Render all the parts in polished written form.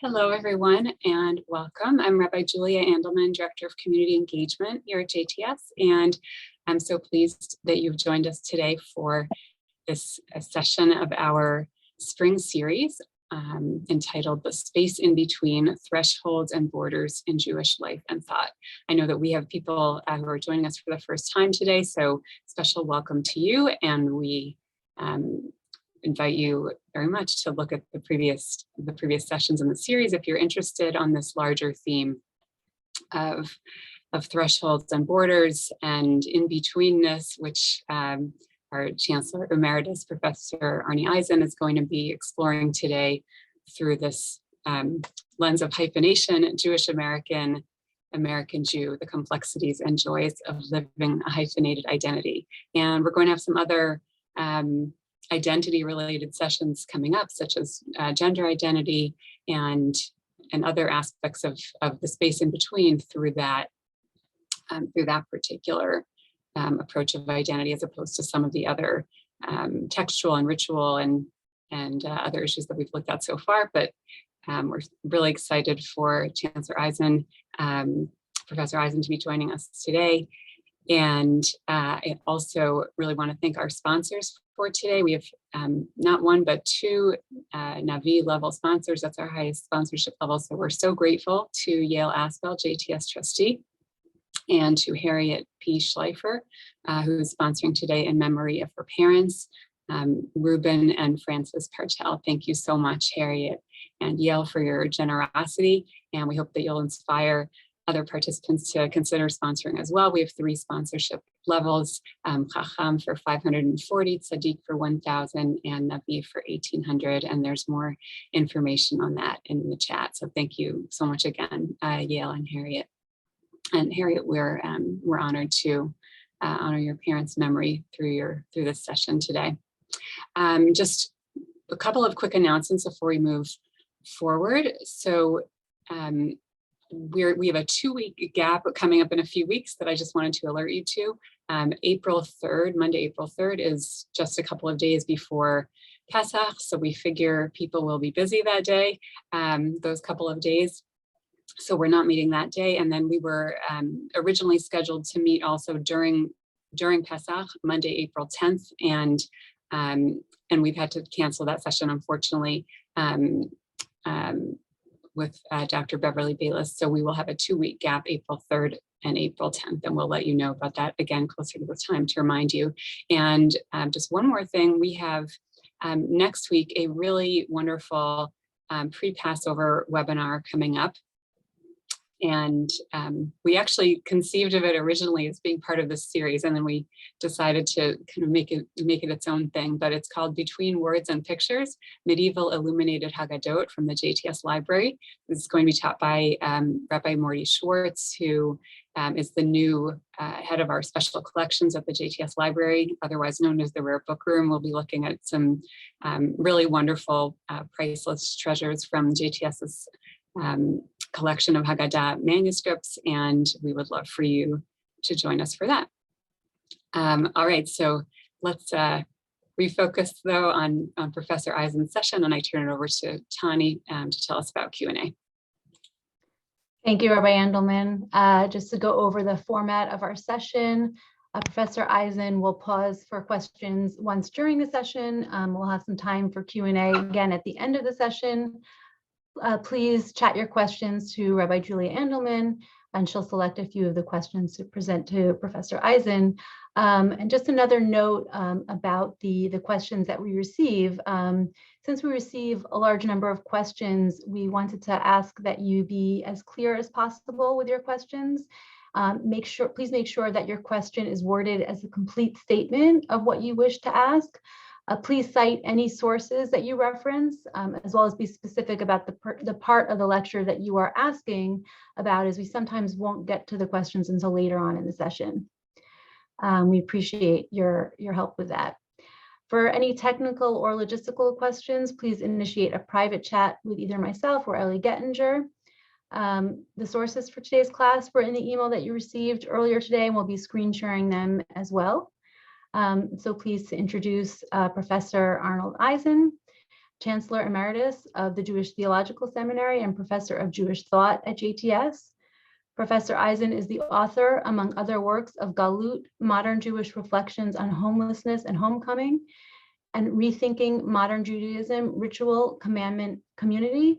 Hello, everyone, and welcome. I'm Rabbi Julia Andelman, Director of Community Engagement here at JTS, and I'm so pleased that you've joined us today for this session of our spring series entitled The Space in Between Thresholds and Borders in Jewish Life and Thought. I know that we have people who are joining us for the first time today, so special welcome to you, and we invite you very much to look at the previous sessions in the series if you're interested on this larger theme of thresholds and borders and in betweenness, which our Chancellor Emeritus, Professor Arnold Eisen, is going to be exploring today through this lens of hyphenation, Jewish American, American Jew, the complexities and joys of living a hyphenated identity. And we're going to have some other identity-related sessions coming up, such as gender identity and other aspects of the space in between through that particular approach of identity, as opposed to some of the other textual and ritual and other issues that we've looked at so far. But we're really excited for Chancellor Eisen, Professor Eisen, to be joining us today. And I also really want to thank our sponsors for today. We have not one, but two Navi level sponsors. That's our highest sponsorship level. So we're so grateful to Yael Aspel, JTS trustee, and to Harriet P. Schleifer, who's sponsoring today in memory of her parents, Ruben and Francis Partel. Thank you so much, Harriet and Yael, for your generosity. And we hope that you'll inspire other participants to consider sponsoring as well. We have 3 sponsorship levels, Chacham for 540, Tzaddik for 1,000, and Navi for 1,800. And there's more information on that in the chat. So thank you so much again, Yael and Harriet. And Harriet, we're honored to honor your parents' memory through this session today. Just a couple of quick announcements before we move forward. So we have a 2-week gap coming up in a few weeks that I just wanted to alert you to. April 3rd, Monday, April 3rd is just a couple of days before Pesach, so we figure people will be busy that day, those couple of days. So we're not meeting that day. And then we were originally scheduled to meet also during Pesach, Monday, April 10th, and we've had to cancel that session, unfortunately, with Dr. Beverly Bayless. So we will have a 2-week gap, April 3rd and April 10th, and we'll let you know about that again closer to the time to remind you. And just one more thing, we have next week a really wonderful pre-Passover webinar coming up. And we actually conceived of it originally as being part of this series, and then we decided to kind of make it its own thing. But it's called Between Words and Pictures, Medieval Illuminated Haggadot from the JTS Library. This is going to be taught by Rabbi Morty Schwartz, who is the new head of our special collections at the JTS Library, otherwise known as the Rare Book Room. We'll be looking at some really wonderful priceless treasures from JTS's collection of Haggadah manuscripts, and we would love for you to join us for that. All right, so let's refocus though on Professor Eisen's session, and I turn it over to Tani to tell us about Q&A. Thank you, Rabbi Andelman. Just to go over the format of our session, Professor Eisen will pause for questions once during the session. We'll have some time for Q&A again at the end of the session. Please chat your questions to Rabbi Julia Andelman, and she'll select a few of the questions to present to Professor Eisen. And just another note about the questions that we receive. Since we receive a large number of questions, we wanted to ask that you be as clear as possible with your questions. Please make sure that your question is worded as a complete statement of what you wish to ask. Please cite any sources that you reference, as well as be specific about the part of the lecture that you are asking about, as we sometimes won't get to the questions until later on in the session. We appreciate your help with that. For any technical or logistical questions, please initiate a private chat with either myself or Ellie Gettinger. The sources for today's class were in the email that you received earlier today, and we'll be screen sharing them as well. So pleased to introduce Professor Arnold Eisen. Chancellor Emeritus of the Jewish Theological Seminary and Professor of Jewish Thought at JTS. Professor Eisen is the author, among other works, of Galut, Modern Jewish Reflections on Homelessness and Homecoming, and Rethinking Modern Judaism, Ritual, Commandment, Community,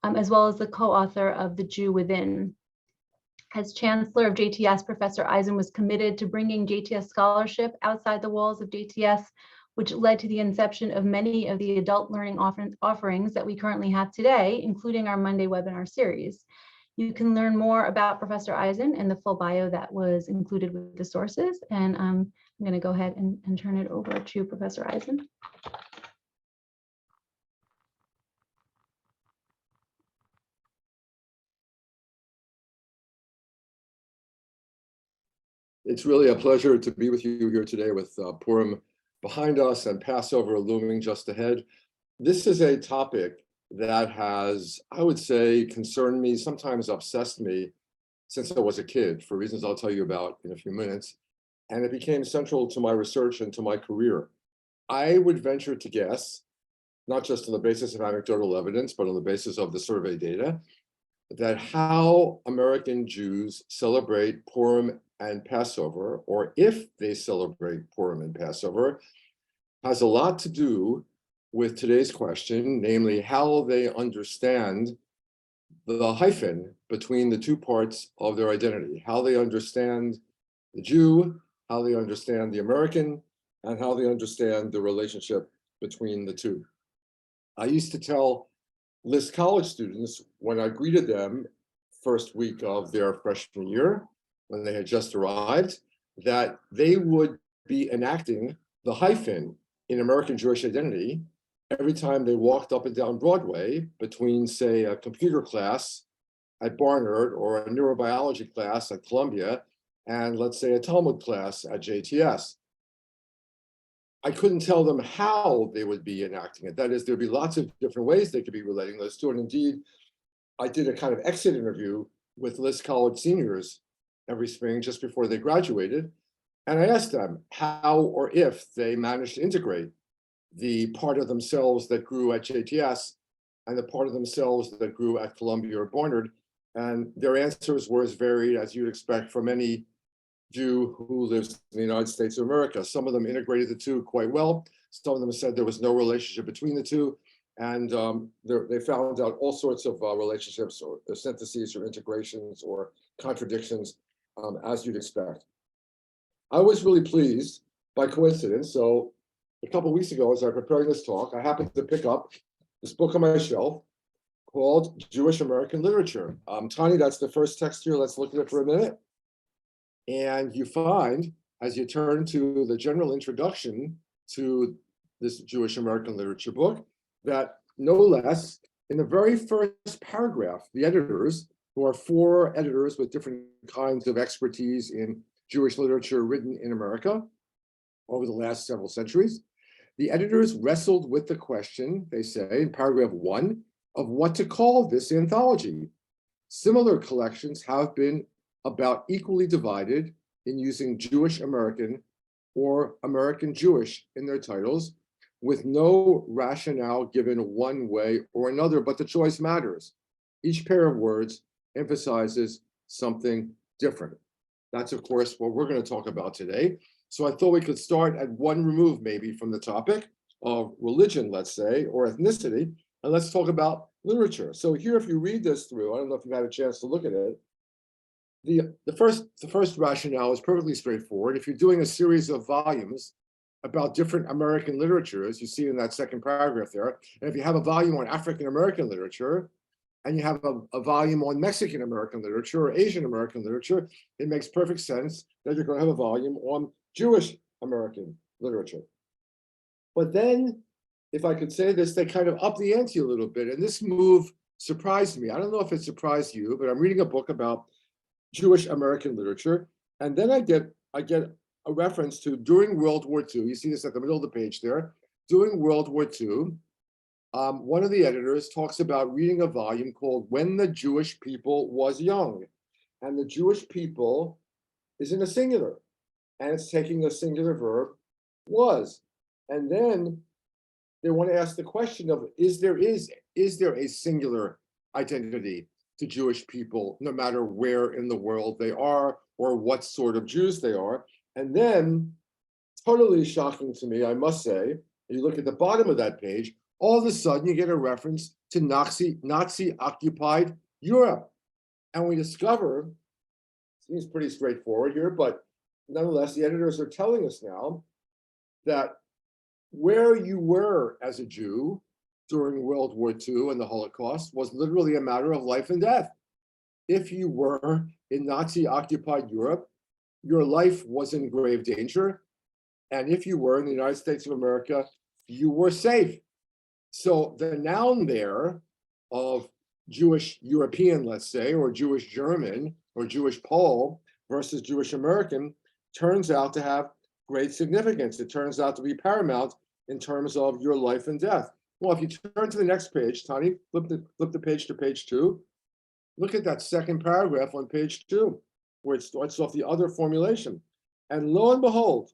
as well as the co-author of The Jew Within. As Chancellor of JTS, Professor Eisen was committed to bringing JTS scholarship outside the walls of JTS, which led to the inception of many of the adult learning offerings that we currently have today, including our Monday webinar series. You can learn more about Professor Eisen in the full bio that was included with the sources. And I'm going to go ahead and turn it over to Professor Eisen. It's really a pleasure to be with you here today with Purim behind us and Passover looming just ahead. This is a topic that has, I would say, concerned me, sometimes obsessed me since I was a kid, for reasons I'll tell you about in a few minutes. And it became central to my research and to my career. I would venture to guess, not just on the basis of anecdotal evidence, but on the basis of the survey data, that how American Jews celebrate Purim and Passover, or if they celebrate Purim and Passover, has a lot to do with today's question, namely how they understand the hyphen between the two parts of their identity, how they understand the Jew, how they understand the American, and how they understand the relationship between the two. I used to tell List college students when I greeted them first week of their freshman year, when they had just arrived, that they would be enacting the hyphen in American Jewish identity every time they walked up and down Broadway between, say, a computer class at Barnard or a neurobiology class at Columbia and, let's say, a Talmud class at JTS. I couldn't tell them how they would be enacting it. That is, there'd be lots of different ways they could be relating those two. And indeed, I did a kind of exit interview with List College seniors every spring just before they graduated. And I asked them how or if they managed to integrate the part of themselves that grew at JTS and the part of themselves that grew at Columbia or Barnard. And their answers were as varied as you'd expect from any Jew who lives in the United States of America. Some of them integrated the two quite well. Some of them said there was no relationship between the two. And they found out all sorts of relationships or syntheses or integrations or contradictions, as you'd expect. I was really pleased by coincidence. So a couple of weeks ago, as I was preparing this talk, I happened to pick up this book on my shelf called Jewish American Literature. Tani, that's the first text here. Let's look at it for a minute. And you find, as you turn to the general introduction to this Jewish American literature book, that no less, in the very first paragraph, the editors, who are 4 editors with different kinds of expertise in Jewish literature written in America over the last several centuries, the editors wrestled with the question, they say, in paragraph 1, of what to call this anthology. Similar collections have been about equally divided in using Jewish American or American Jewish in their titles, with no rationale given one way or another, but the choice matters. Each pair of words emphasizes something different. That's, of course, what we're going to talk about today. So I thought we could start at one remove maybe from the topic of religion, let's say, or ethnicity, and let's talk about literature. So here, if you read this through, I don't know if you've had a chance to look at it, the first rationale is perfectly straightforward. If you're doing a series of volumes about different American literatures, you see in that second paragraph there, and if you have a volume on African American literature, and you have a volume on Mexican American literature or Asian American literature, it makes perfect sense that you're going to have a volume on Jewish American literature. But then, if I could say this, they kind of up the ante a little bit, and this move surprised me. I don't know if it surprised you, but I'm reading a book about Jewish American literature, and then I get a reference to during World War II. You see this at the middle of the page there. During World War II, one of the editors talks about reading a volume called When the Jewish People Was Young, and the Jewish people is in a singular, and it's taking the singular verb was, and then they want to ask the question of, is there a singular identity to Jewish people, no matter where in the world they are or what sort of Jews they are? And then, totally shocking to me, I must say, you look at the bottom of that page, all of a sudden you get a reference to Nazi-occupied Europe. And we discover, seems pretty straightforward here, but nonetheless, the editors are telling us now that where you were as a Jew during World War II and the Holocaust was literally a matter of life and death. If you were in Nazi-occupied Europe, your life was in grave danger. And if you were in the United States of America, you were safe. So the noun there of Jewish European, let's say, or Jewish German, or Jewish Pole versus Jewish American turns out to have great significance. It turns out to be paramount in terms of your life and death. Well, if you turn to the next page, Tani, flip the page to page 2. Look at that second paragraph on page 2, where it starts off the other formulation. And lo and behold,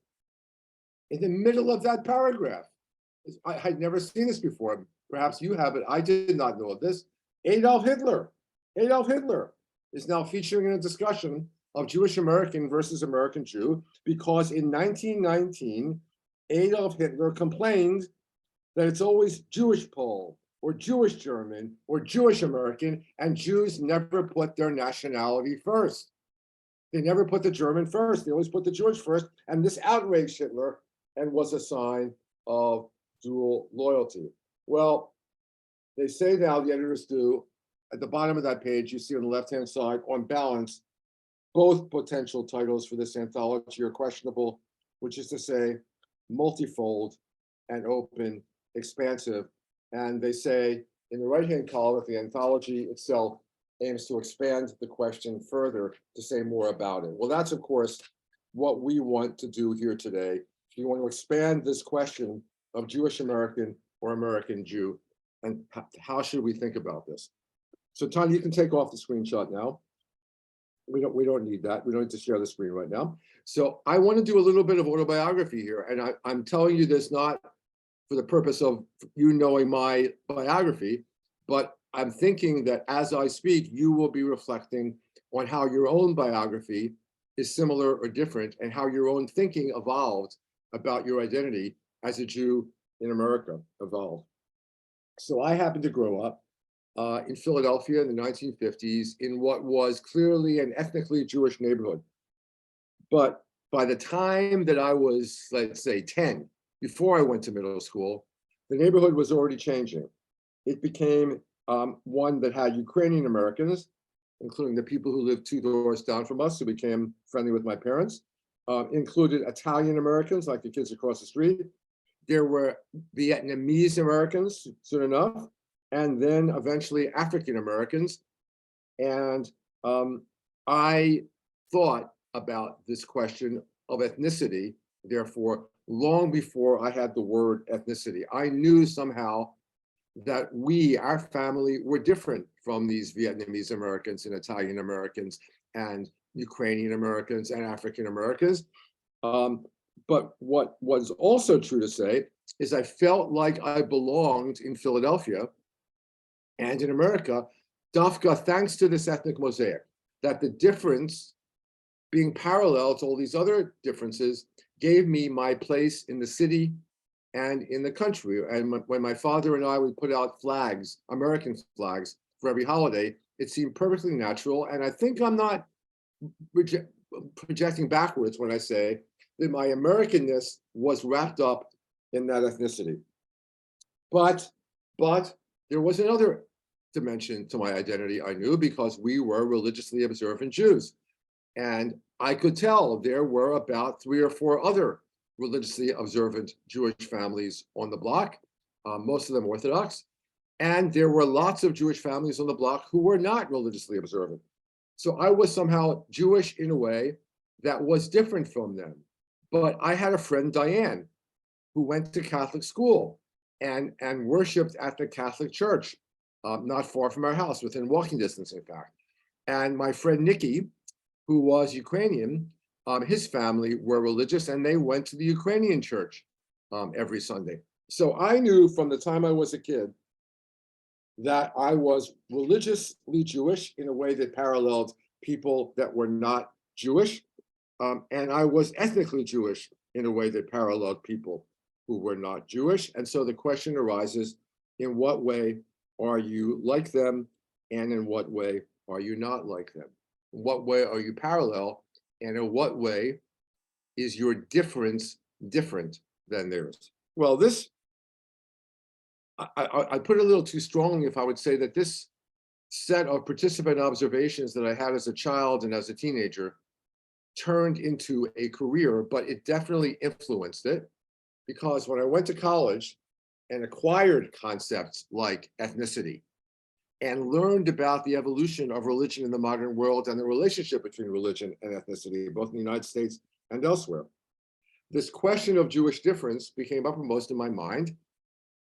in the middle of that paragraph, I had never seen this before. Perhaps you have it. I did not know of this. Adolf Hitler is now featuring in a discussion of Jewish American versus American Jew, because in 1919, Adolf Hitler complained that it's always Jewish Pole or Jewish German or Jewish American, and Jews never put their nationality first. They never put the German first. They always put the Jewish first. And this outraged Hitler and was a sign of dual loyalty. Well, they say now, the editors do, at the bottom of that page, you see on the left-hand side, on balance, both potential titles for this anthology are questionable, which is to say, multifold and open, expansive. And they say in the right-hand column that the anthology itself aims to expand the question further to say more about it. Well, that's, of course, what we want to do here today. We want to expand this question of Jewish American or American Jew, and how should we think about this? So, Tanya, you can take off the screenshot now. We don't need that. We don't need to share the screen right now. So I want to do a little bit of autobiography here, and I'm telling you this not for the purpose of you knowing my biography, but I'm thinking that as I speak, you will be reflecting on how your own biography is similar or different, and how your own thinking evolved about your identity as a Jew in America evolved. So I happened to grow up in Philadelphia in the 1950s in what was clearly an ethnically Jewish neighborhood. But by the time that I was, let's say, 10, before I went to middle school, the neighborhood was already changing. It became one that had Ukrainian Americans, including the people who lived 2 doors down from us, who became friendly with my parents, included Italian Americans, like the kids across the street. There were Vietnamese Americans, soon enough, and then eventually African Americans. And I thought about this question of ethnicity, therefore, long before I had the word ethnicity. I knew somehow that we, our family, were different from these Vietnamese Americans and Italian Americans and Ukrainian Americans and African Americans. But what was also true to say is I felt like I belonged in Philadelphia and in America, Dafka, thanks to this ethnic mosaic, that the difference being parallel to all these other differences gave me my place in the city and in the country. And when my father and I would put out flags, American flags, for every holiday, it seemed perfectly natural. And I think I'm not projecting backwards when I say that my Americanness was wrapped up in that ethnicity. But there was another dimension to my identity I knew, because we were religiously observant Jews. And I could tell there were about 3 or 4 other religiously observant Jewish families on the block, most of them Orthodox. And there were lots of Jewish families on the block who were not religiously observant. So I was somehow Jewish in a way that was different from them. But I had a friend, Diane, who went to Catholic school and worshiped at the Catholic church, not far from our house, within walking distance, in fact. And my friend, Nikki, who was Ukrainian, his family were religious, and they went to the Ukrainian church every Sunday. So I knew from the time I was a kid that I was religiously Jewish in a way that paralleled people that were not Jewish. And I was ethnically Jewish in a way that paralleled people who were not Jewish. And so the question arises, in what way are you like them? And in what way are you not like them? In what way are you parallel? And in what way is your difference different than theirs? Well, this, I put it a little too strongly if I would say that this set of participant observations that I had as a child and as a teenager turned into a career, but it definitely influenced it, because when I went to college and acquired concepts like ethnicity and learned about the evolution of religion in the modern world and the relationship between religion and ethnicity, both in the United States and elsewhere, this question of Jewish difference became uppermost in my mind.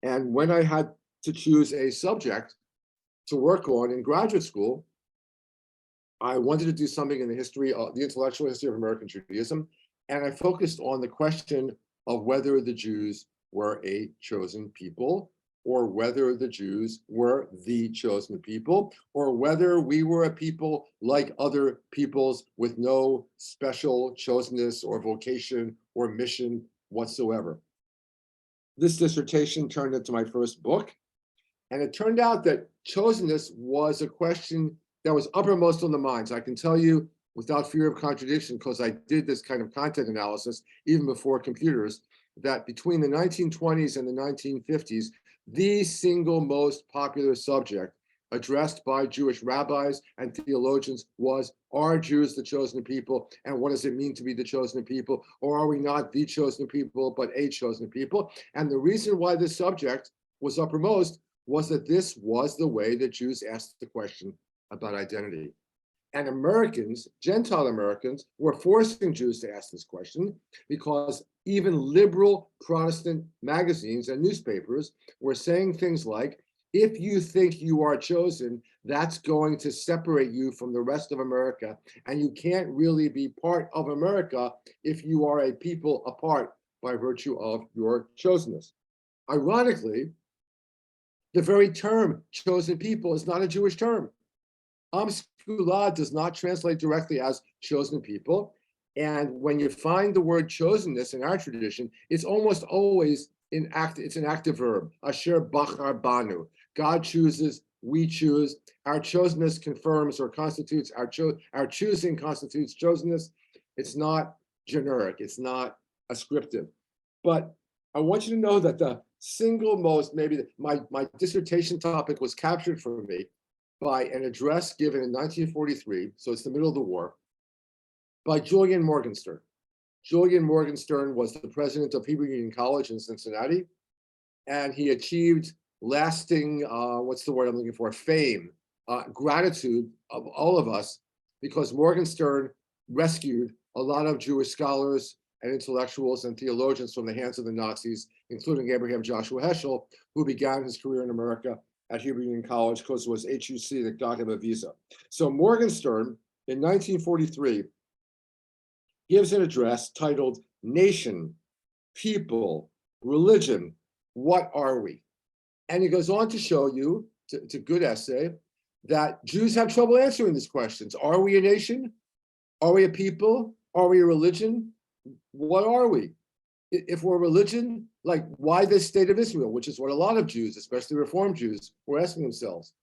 And when I had to choose a subject to work on in graduate school, I wanted to do something in the history of the intellectual history of American Judaism. And I focused on the question of whether the Jews were a chosen people, or whether the Jews were the chosen people, or whether we were a people like other peoples with no special chosenness or vocation or mission whatsoever. This dissertation turned into my first book. And it turned out that chosenness was a question that was uppermost on the minds. I can tell you without fear of contradiction, because I did this kind of content analysis even before computers, that between the 1920s and the 1950s, the single most popular subject addressed by Jewish rabbis and theologians was, are Jews the chosen people? And what does it mean to be the chosen people? Or are we not the chosen people, but a chosen people? And the reason why this subject was uppermost was that this was the way that Jews asked the question about identity. And Americans, Gentile Americans, were forcing Jews to ask this question, because even liberal Protestant magazines and newspapers were saying things like, if you think you are chosen, that's going to separate you from the rest of America, and you can't really be part of America if you are a people apart by virtue of your chosenness. Ironically, the very term chosen people is not a Jewish term. Am Skula does not translate directly as chosen people. And when you find the word chosenness in our tradition, it's almost always it's an active verb. Asher bachar banu. God chooses, we choose. Our chosenness confirms or constitutes, our choosing constitutes chosenness. It's not generic, it's not ascriptive. But I want you to know that the single most, maybe my dissertation topic was captured for me by an address given in 1943, so it's the middle of the war, by Julian Morgenstern. Julian Morgenstern was the president of Hebrew Union College in Cincinnati, and he achieved lasting, what's the word I'm looking for, fame, gratitude of all of us, because Morgenstern rescued a lot of Jewish scholars and intellectuals and theologians from the hands of the Nazis, including Abraham Joshua Heschel, who began his career in America at Hebrew Union College because it was HUC that got him a visa. So Morgenstern, in 1943, gives an address titled Nation, People, Religion, What Are We? And he goes on to show you, it's a good essay, that Jews have trouble answering these questions. Are we a nation? Are we a people? Are we a religion? What are we? If we're a religion, like, why this state of Israel, which is what a lot of Jews, especially Reform Jews, were asking themselves.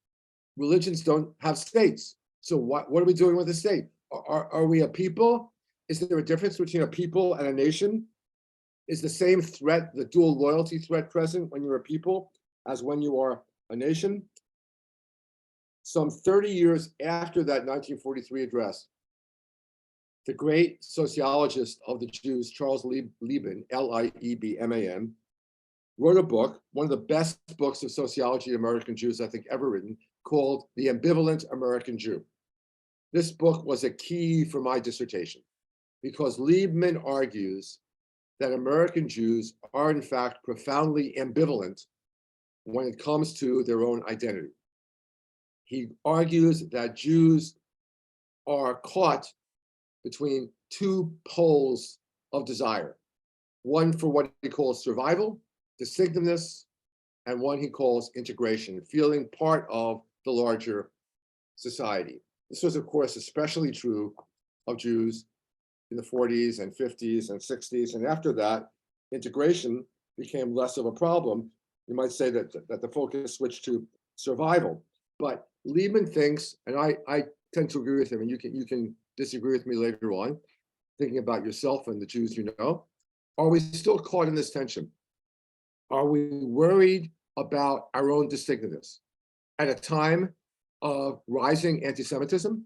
Religions don't have states. So what are we doing with a state? Are we a people? Is there a difference between a people and a nation? Is the same threat, the dual loyalty threat, present when you're a people as when you are a nation? Some 30 years after that 1943 address, the great sociologist of the Jews, Charles Liebman, L-I-E-B-M-A-N, wrote a book, one of the best books of sociology of American Jews I think ever written, called The Ambivalent American Jew. This book was a key for my dissertation, because Liebman argues that American Jews are in fact profoundly ambivalent when it comes to their own identity. He argues that Jews are caught between two poles of desire, one for what he calls survival distinctiveness, and one he calls integration, feeling part of the larger society. This was, of course, especially true of Jews in the 40s and 50s and 60s. And after that, integration became less of a problem. You might say that the focus switched to survival. But Liebman thinks, and I tend to agree with him, and you can disagree with me later on, thinking about yourself and the Jews you know, are we still caught in this tension? Are we worried about our own distinctiveness at a time of rising anti-Semitism?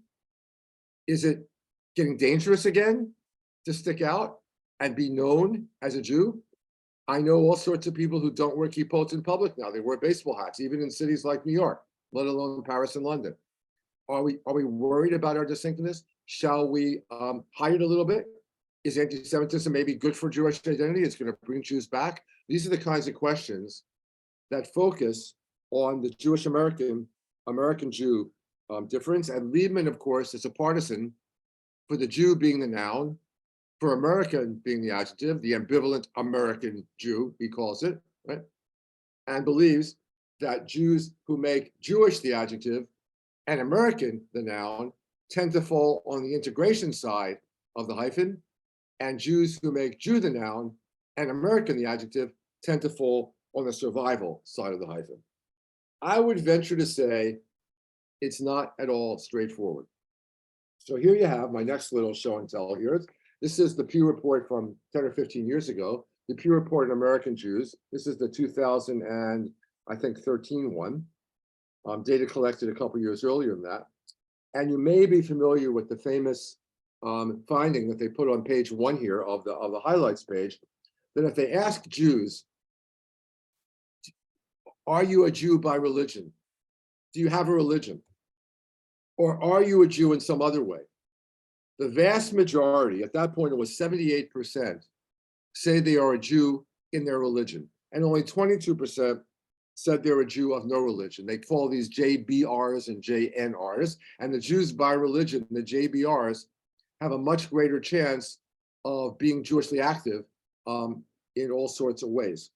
Is it getting dangerous again to stick out and be known as a Jew? I know all sorts of people who don't wear kippot in public now. They wear baseball hats, even in cities like New York, let alone Paris and London. Are we worried about our distinctiveness? Shall we hide it a little bit? Is anti-Semitism maybe good for Jewish identity? It's going to bring Jews back? These are the kinds of questions that focus on the Jewish American Jew difference. And Liebman, of course, is a partisan for the Jew being the noun, for American being the adjective, the ambivalent American Jew, he calls it, right? And believes that Jews who make Jewish the adjective and American the noun tend to fall on the integration side of the hyphen, and Jews who make Jew the noun and American the adjective tend to fall on the survival side of the hyphen. I would venture to say it's not at all straightforward. So here you have my next little show and tell here. This is the Pew Report from 10 or 15 years ago, the Pew Report on American Jews. This is the 2013 one, data collected a couple years earlier than that. And you may be familiar with the famous finding that they put on page 1 here of the highlights page, that if they ask Jews, are you a Jew by religion? Do you have a religion? Or are you a Jew in some other way? The vast majority, at that point it was 78%, say they are a Jew in their religion. And only 22% said they're a Jew of no religion. They call these JBRs and JNRs. And the Jews by religion, the JBRs, have a much greater chance of being Jewishly active in all sorts of ways.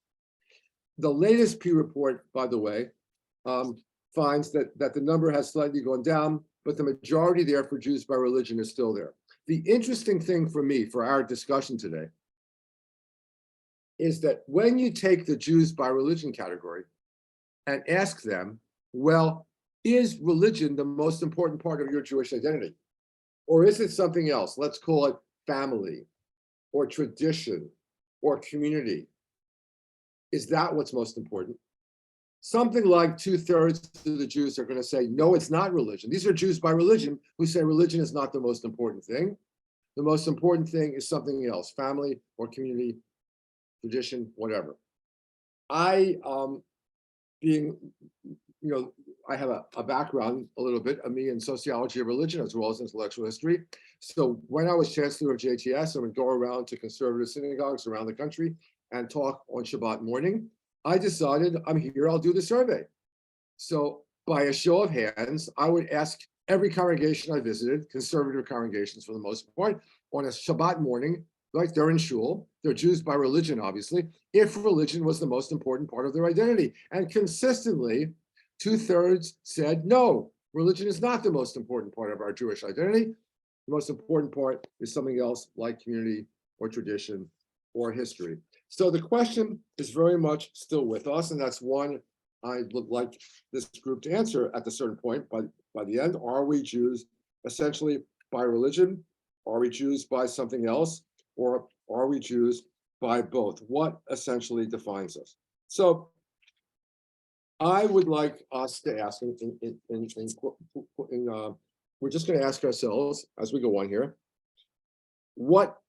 The latest Pew report, by the way, finds that the number has slightly gone down, but the majority there for Jews by religion is still there. The interesting thing for me, for our discussion today, is that when you take the Jews by religion category and ask them, well, is religion the most important part of your Jewish identity? Or is it something else? Let's call it family or tradition or community. Is that what's most important? Something like 2/3 of the Jews are going to say, no, it's not religion. These are Jews by religion who say religion is not the most important thing. The most important thing is something else, family or community, tradition, whatever. I, I have a background a little bit of me in sociology of religion as well as intellectual history. So when I was chancellor of JTS, I would go around to conservative synagogues around the country and talk on Shabbat morning. I decided I'm here, I'll do the survey. So by a show of hands, I would ask every congregation I visited, conservative congregations for the most part, on a Shabbat morning, like they're in shul, they're Jews by religion, obviously, if religion was the most important part of their identity. And consistently, 2/3 said, no, religion is not the most important part of our Jewish identity. The most important part is something else like community or tradition or history. So the question is very much still with us, and that's one I would like this group to answer at a certain point by the end. Are we Jews essentially by religion? Are we Jews by something else? Or are we Jews by both? What essentially defines us? So I would like us to ask, we're just going to ask ourselves as we go on here, what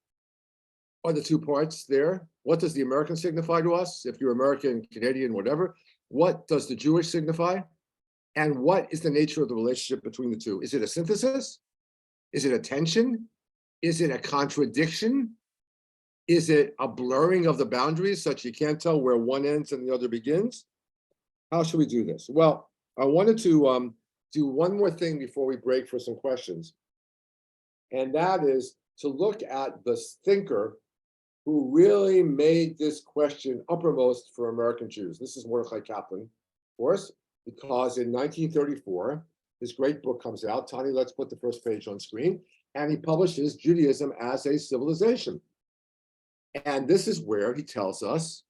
are the two parts there? What does the American signify to us? If you're American, Canadian, whatever, what does the Jewish signify? And what is the nature of the relationship between the two? Is it a synthesis? Is it a tension? Is it a contradiction? Is it a blurring of the boundaries such you can't tell where one ends and the other begins? How should we do this? Well, I wanted to do one more thing before we break for some questions. And that is to look at the thinker who really made this question uppermost for American Jews. This is Mordechai Kaplan, of course, because in 1934, his great book comes out. Tani, let's put the first page on screen. And he publishes Judaism as a Civilization. And this is where he tells us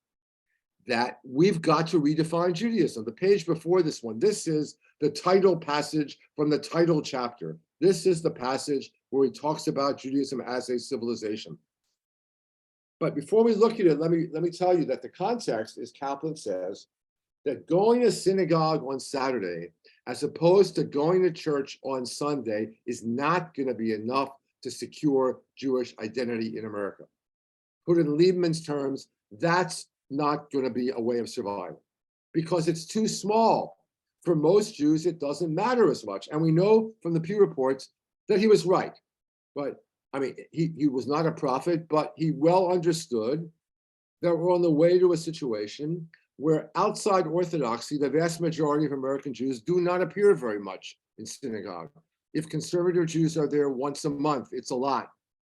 that we've got to redefine Judaism. The page before this one, this is the title passage from the title chapter. This is the passage where he talks about Judaism as a civilization. But before we look at it, let me tell you that the context is Kaplan says that going to synagogue on Saturday, as opposed to going to church on Sunday, is not going to be enough to secure Jewish identity in America. Put in Liebman's terms, that's not going to be a way of survival because it's too small. For most Jews, it doesn't matter as much. And we know from the Pew Reports that he was right. But I mean, he was not a prophet, but he well understood that we're on the way to a situation where outside Orthodoxy, the vast majority of American Jews do not appear very much in synagogue. If conservative Jews are there once a month, it's a lot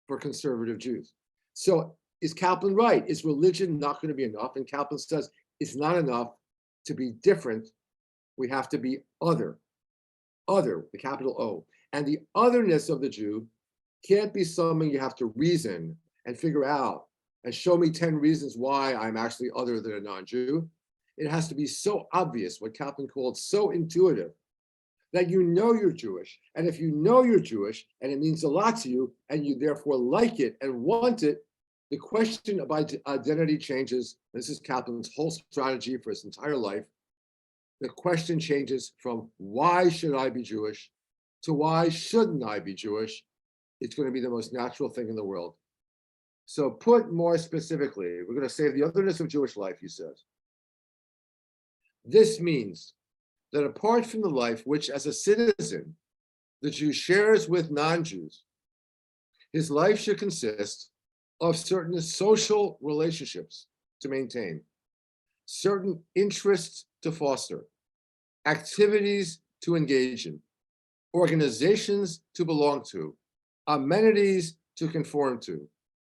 for conservative Jews. So is Kaplan right? Is religion not going to be enough? And Kaplan says it's not enough to be different. We have to be other, the capital O. And the otherness of the Jew can't be something you have to reason and figure out and show me 10 reasons why I'm actually other than a non-Jew. It has to be so obvious, what Kaplan called so intuitive, that you know you're Jewish. And if you know you're Jewish and it means a lot to you and you therefore like it and want it, the question about identity changes. This is Kaplan's whole strategy for his entire life. The question changes from why should I be Jewish to why shouldn't I be Jewish? It's going to be the most natural thing in the world. So put more specifically, we're going to save the otherness of Jewish life, he says. This means that apart from the life which as a citizen, the Jew shares with non-Jews, his life should consist of certain social relationships to maintain, certain interests to foster, activities to engage in, organizations to belong to, amenities to conform to,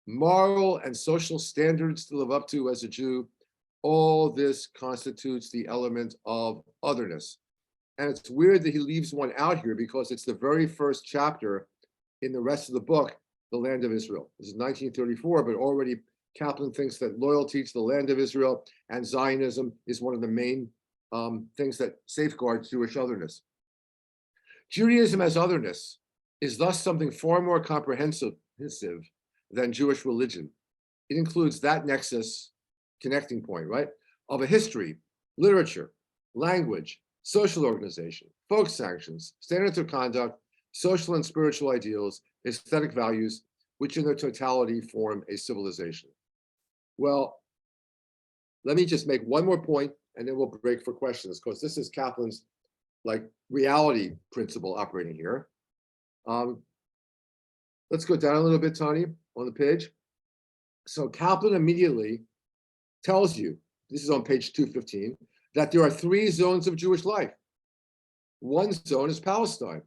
moral and social standards to live up to as a Jew. All this constitutes the element of otherness. And it's weird that he leaves one out here because it's the very first chapter in the rest of the book, The Land of Israel. This is 1934, but already Kaplan thinks that loyalty to the land of Israel and Zionism is one of the main things that safeguards Jewish otherness. Judaism as otherness is thus something far more comprehensive than Jewish religion. It includes that nexus, connecting point, right, of a history, literature, language, social organization, folk sanctions, standards of conduct, social and spiritual ideals, aesthetic values, which in their totality form a civilization. Well, let me just make one more point and then we'll break for questions because this is Kaplan's like reality principle operating here. Let's go down a little bit, Tani, on the page. So Kaplan immediately tells you, this is on page 215, that there are 3 zones of Jewish life. One zone is Palestine,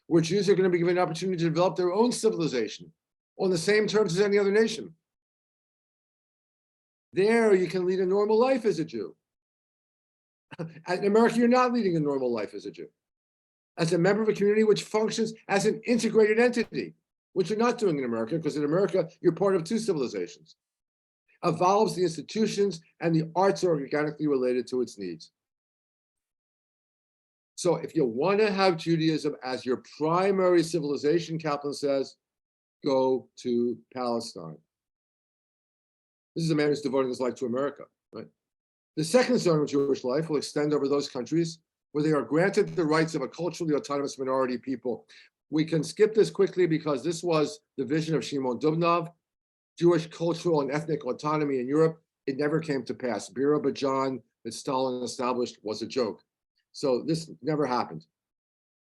where Jews are going to be given an opportunity to develop their own civilization on the same terms as any other nation. There you can lead a normal life as a Jew. In America, you're not leading a normal life as a Jew. As a member of a community which functions as an integrated entity, which you're not doing in America, because in America, you're part of 2 civilizations. Evolves the institutions and the arts are organically related to its needs. So if you want to have Judaism as your primary civilization, Kaplan says, go to Palestine. This is a man who's devoting his life to America, right? The second zone of Jewish life will extend over those countries where they are granted the rights of a culturally autonomous minority people. We can skip this quickly because this was the vision of Shimon Dubnov, Jewish cultural and ethnic autonomy in Europe. It never came to pass. Azerbaijan that Stalin established was a joke. So this never happened.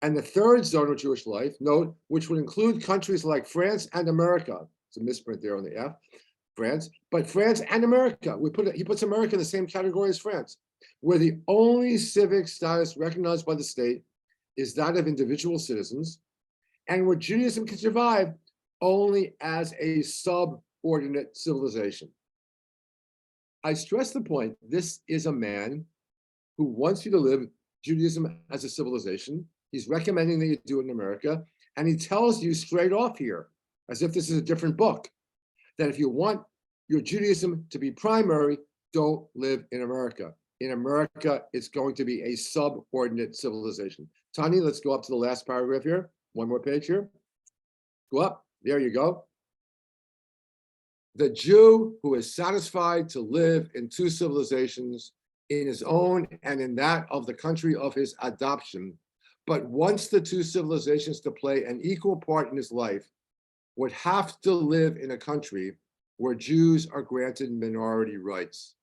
And the third zone of Jewish life, note, which would include countries like France and America. It's a misprint there on the F, France, but France and America. He puts America in the same category as France, where the only civic status recognized by the state is that of individual citizens, and where Judaism can survive only as a subordinate civilization. I stress the point, this is a man who wants you to live Judaism as a civilization. He's recommending that you do it in America. And he tells you straight off here, as if this is a different book, that if you want your Judaism to be primary, don't live in America. In America, it's going to be a subordinate civilization. Tani, let's go up to the last paragraph here. One more page here. Go up. There you go. The Jew who is satisfied to live in two civilizations, in his own and in that of the country of his adoption, but wants the two civilizations to play an equal part in his life, would have to live in a country where Jews are granted minority rights.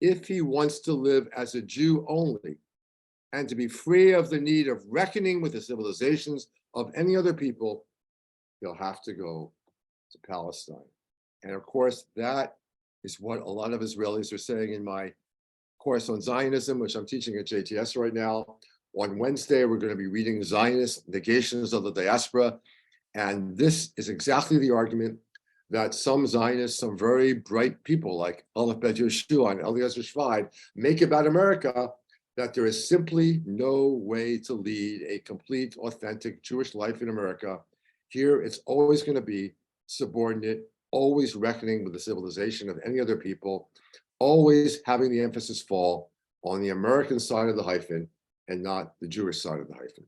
If he wants to live as a Jew only and to be free of the need of reckoning with the civilizations of any other people, he'll have to go to Palestine. And of course, that is what a lot of Israelis are saying in my course on Zionism, which I'm teaching at JTS right now. On Wednesday, we're going to be reading Zionist Negations of the Diaspora. And this is exactly the argument that some Zionists, some very bright people like Aleph Bet Yehoshua and Eliezer Shvide make about America, that there is simply no way to lead a complete, authentic Jewish life in America. Here, it's always going to be subordinate, always reckoning with the civilization of any other people, always having the emphasis fall on the American side of the hyphen and not the Jewish side of the hyphen.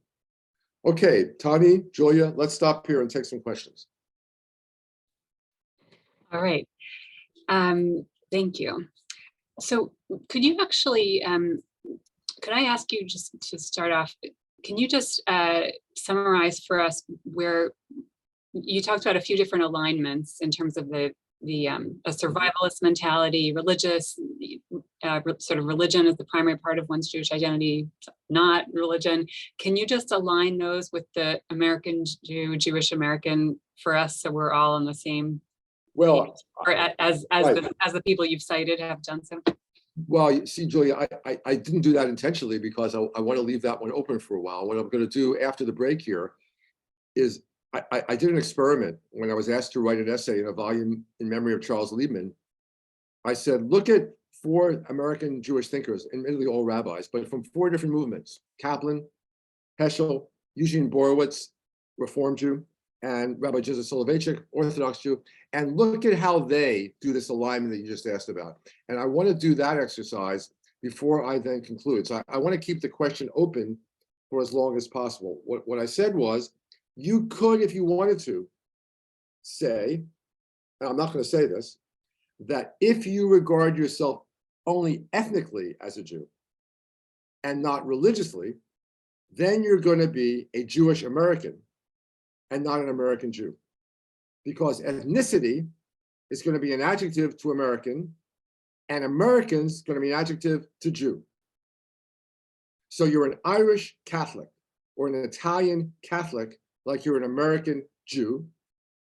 Okay, Tani, Julia, let's stop here and take some questions. All right. Thank you. So could you actually, could I ask you just to start off, can you just summarize for us where you talked about a few different alignments in terms of a survivalist mentality, religious, sort of religion is the primary part of one's Jewish identity, not religion. Can you just align those with the American Jew, Jewish American for us, so we're all on the same? Well, or as right. the people you've cited have done so. Well, you see, Julia, I didn't do that intentionally because I want to leave that one open for a while. What I'm going to do after the break here is I did an experiment when I was asked to write an essay in a volume in memory of Charles Liebman. I said, look at 4 American Jewish thinkers, admittedly all rabbis, but from 4 different movements: Kaplan, Heschel, Eugene Borowitz, Reform Jew, and Rabbi Joseph Soloveitchik, Orthodox Jew, and look at how they do this alignment that you just asked about. And I want to do that exercise before I then conclude. So I want to keep the question open for as long as possible. What I said was, you could, if you wanted to, say, and I'm not going to say this, that if you regard yourself only ethnically as a Jew and not religiously, then you're going to be a Jewish American and not an American Jew. Because ethnicity is going to be an adjective to American, and American's going to be an adjective to Jew. So you're an Irish Catholic or an Italian Catholic, like you're an American Jew,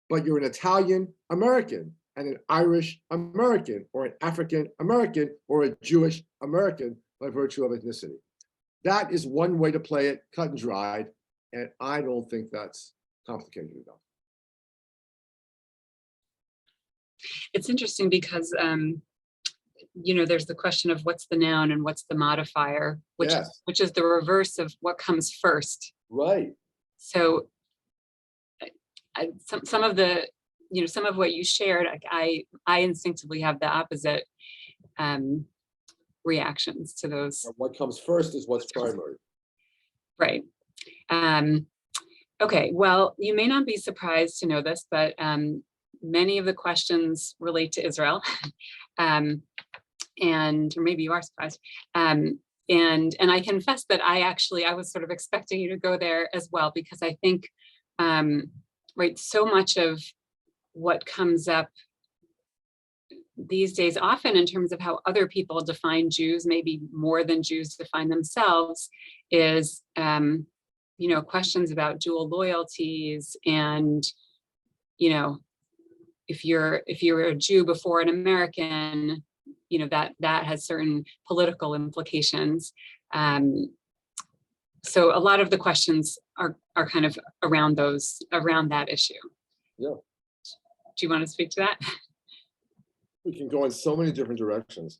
but you're an Italian American and an Irish American or an African American or a Jewish American by virtue of ethnicity. That is one way to play it, cut and dried, and I don't think that's complicated enough. It's interesting because there's the question of what's the noun and what's the modifier, which is the reverse of what comes first. Right. So some of the some of what you shared, I instinctively have the opposite reactions to those. What comes first is what's primary. Right. Okay, well, you may not be surprised to know this, but many of the questions relate to Israel, or maybe you are surprised. And I confess that I was sort of expecting you to go there as well, because I think, right, so much of what comes up these days, often in terms of how other people define Jews, maybe more than Jews define themselves, is questions about dual loyalties, and if you're a Jew before an American, that has certain political implications. So a lot of the questions are kind of around that issue. Yeah. you want to speak to that? We can go in so many different directions.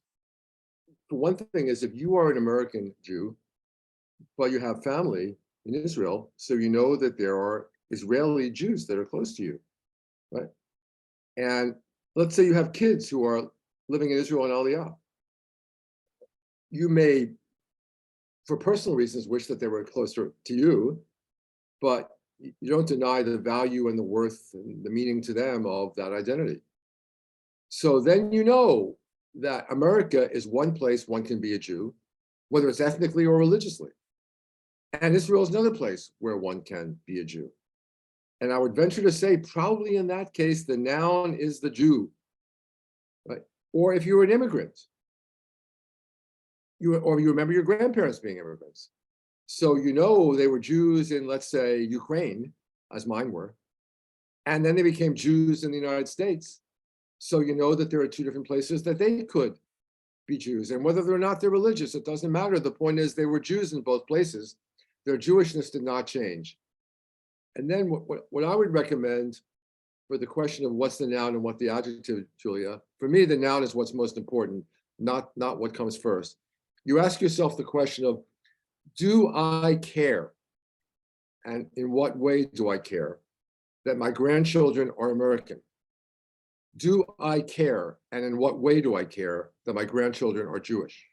The one thing is, if you are an American Jew, but you have family in Israel, so you know that there are Israeli Jews that are close to you, right? And let's say you have kids who are living in Israel and Aliyah. You may, for personal reasons, wish that they were closer to you, but you don't deny the value and the worth and the meaning to them of that identity. So then you know that America is one place one can be a Jew, whether it's ethnically or religiously. And Israel is another place where one can be a Jew. And I would venture to say, probably in that case, the noun is the Jew, right? Or if you're an immigrant, you remember your grandparents being immigrants. So you know they were Jews in, let's say, Ukraine, as mine were, and then they became Jews in the United States. So you know that there are two different places that they could be Jews. And whether or not they're religious, it doesn't matter. The point is they were Jews in both places. Their Jewishness did not change. And then what I would recommend for the question of what's the noun and what the adjective, Julia, for me, the noun is what's most important, not what comes first. You ask yourself the question of, do I care? And in what way do I care that my grandchildren are American? Do I care? And in what way do I care that my grandchildren are Jewish?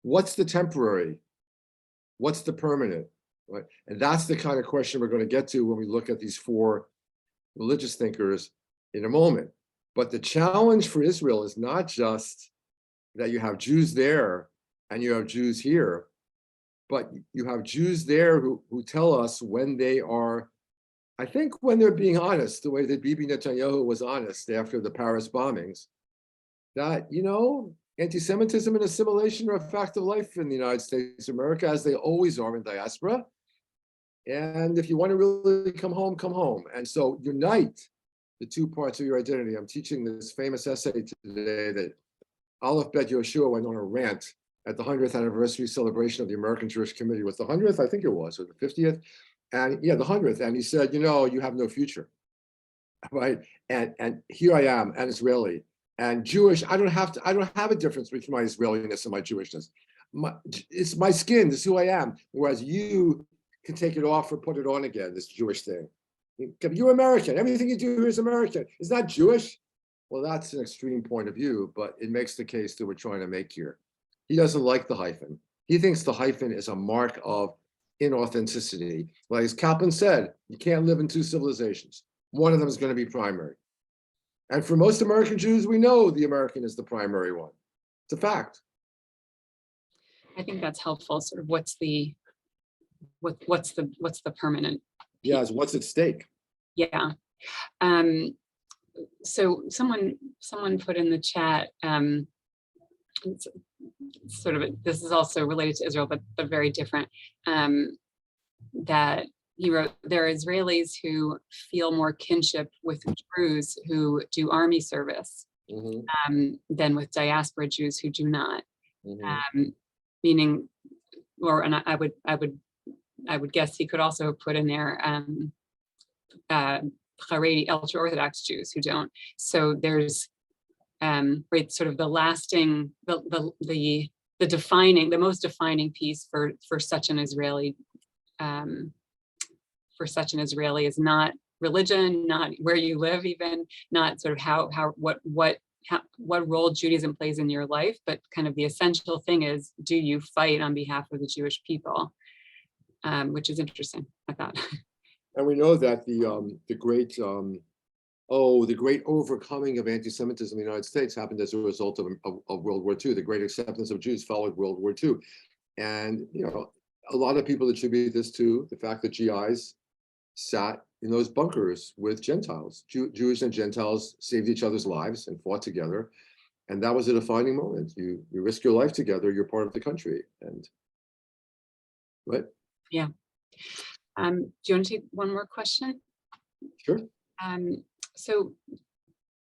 What's the temporary? What's the permanent? Right? And that's the kind of question we're going to get to when we look at these four religious thinkers in a moment. But the challenge for Israel is not just that you have Jews there and you have Jews here, but you have Jews there who tell us when they are, I think when they're being honest, the way that Bibi Netanyahu was honest after the Paris bombings, that, you know, anti-Semitism and assimilation are a fact of life in the United States of America, as they always are in diaspora. And if you want to really come home, come home. And so unite the two parts of your identity. I'm teaching this famous essay today that Aleph Bet Yoshua went on a rant at the 100th anniversary celebration of the American Jewish Committee. Was the 100th? I think it was, or the 50th. And yeah, the 100th. And he said, you know, you have no future, right? And here I am, an Israeli and Jewish. I don't have a difference between my Israeliness and my Jewishness. It's my skin. This is who I am. Whereas you can take it off or put it on again, this Jewish thing. You're American. Everything you do here is American. It's not Jewish. Well, that's an extreme point of view, but it makes the case that we're trying to make here. He doesn't like the hyphen. He thinks the hyphen is a mark of inauthenticity. Like as Kaplan said, you can't live in two civilizations. One of them is going to be primary. And for most American Jews, we know the American is the primary one. It's a fact. I think that's helpful. Sort of what's the permanent? Yes, what's at stake? Yeah. So someone put in the chat, it's sort of, this is also related to Israel, but very different, that he wrote, there are Israelis who feel more kinship with Druze who do army service than with diaspora Jews who do not. Meaning, and I would guess he could also have put in there Haredi ultra-Orthodox Jews who don't. So there's right, sort of the lasting, the most defining piece for such an Israeli is not religion, not where you live, even not sort of what role Judaism plays in your life, but kind of the essential thing is, do you fight on behalf of the Jewish people? Which is interesting, I thought. And we know that the great overcoming of anti-Semitism in the United States happened as a result of World War II. The great acceptance of Jews followed World War II. And, you know, a lot of people attribute this to the fact that GIs sat in those bunkers with Gentiles. Jews and Gentiles saved each other's lives and fought together. And that was a defining moment. You risk your life together, you're part of the country. And, right? Yeah. Do you want to take one more question? Sure. So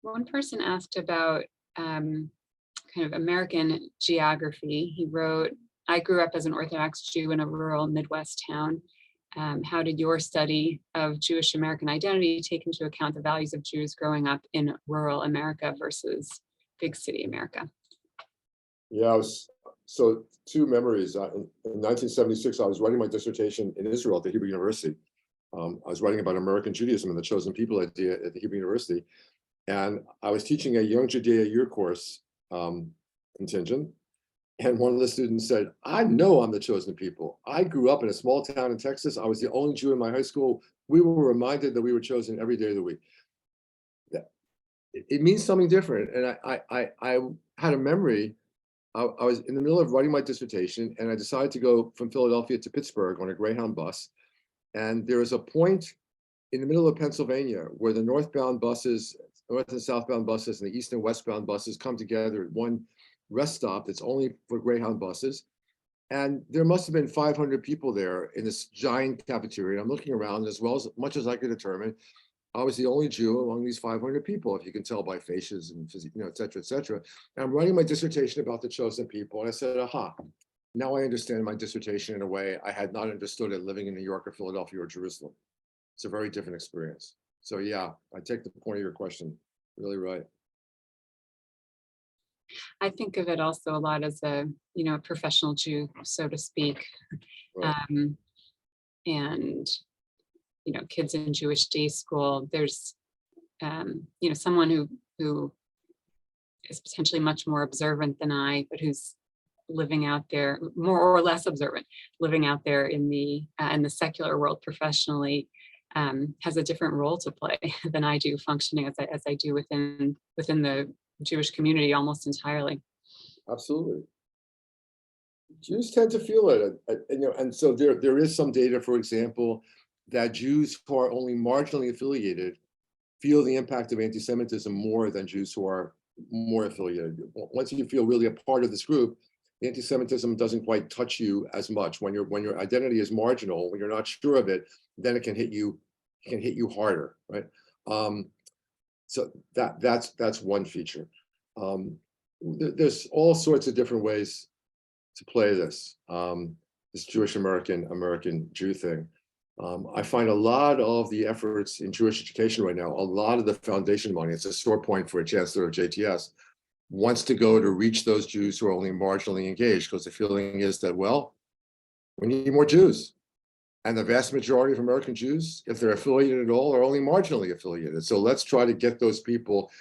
one person asked about kind of American geography. He wrote, I grew up as an Orthodox Jew in a rural Midwest town. how did your study of Jewish American identity take into account the values of Jews growing up in rural America versus big city America? Yeah, so two memories. In 1976, I was writing my dissertation in Israel at the Hebrew University. I was writing about American Judaism and the chosen people idea at the Hebrew University. And I was teaching a Young Judea year course contingent. And one of the students said, I know I'm the chosen people. I grew up in a small town in Texas. I was the only Jew in my high school. We were reminded that we were chosen every day of the week. It means something different. And I had a memory. I was in the middle of writing my dissertation, and I decided to go from Philadelphia to Pittsburgh on a Greyhound bus. And there was a point in the middle of Pennsylvania where the northbound buses, north and southbound buses, and the east and westbound buses come together at one rest stop that's only for Greyhound buses. And there must have been 500 people there in this giant cafeteria. I'm looking around, as much as I could determine, I was the only Jew among these 500 people, if you can tell by faces and, et cetera, et cetera. And I'm writing my dissertation about the chosen people. And I said, aha, now I understand my dissertation in a way I had not understood it living in New York or Philadelphia or Jerusalem. It's a very different experience. So yeah, I take the point of your question, really right. I think of it also a lot as a, a professional Jew, so to speak. Right. And, kids in Jewish day school, there's, someone who is potentially much more observant than I, but who's living out there, more or less observant, living out there in the secular world professionally, has a different role to play than I do, functioning as I do within the Jewish community almost entirely. Absolutely. Jews tend to feel it, and so there is some data, for example, that Jews who are only marginally affiliated feel the impact of anti-Semitism more than Jews who are more affiliated. Once you feel really a part of this group, anti-Semitism doesn't quite touch you as much. When your identity is marginal, when you're not sure of it, then it can hit you harder, right? So that's one feature. There's all sorts of different ways to play this Jewish American Jew thing. I find a lot of the efforts in Jewish education right now, a lot of the foundation money, it's a sore point for a chancellor of JTS, wants to go to reach those Jews who are only marginally engaged, because the feeling is that, well, we need more Jews. And the vast majority of American Jews, if they're affiliated at all, are only marginally affiliated. So let's try to get those people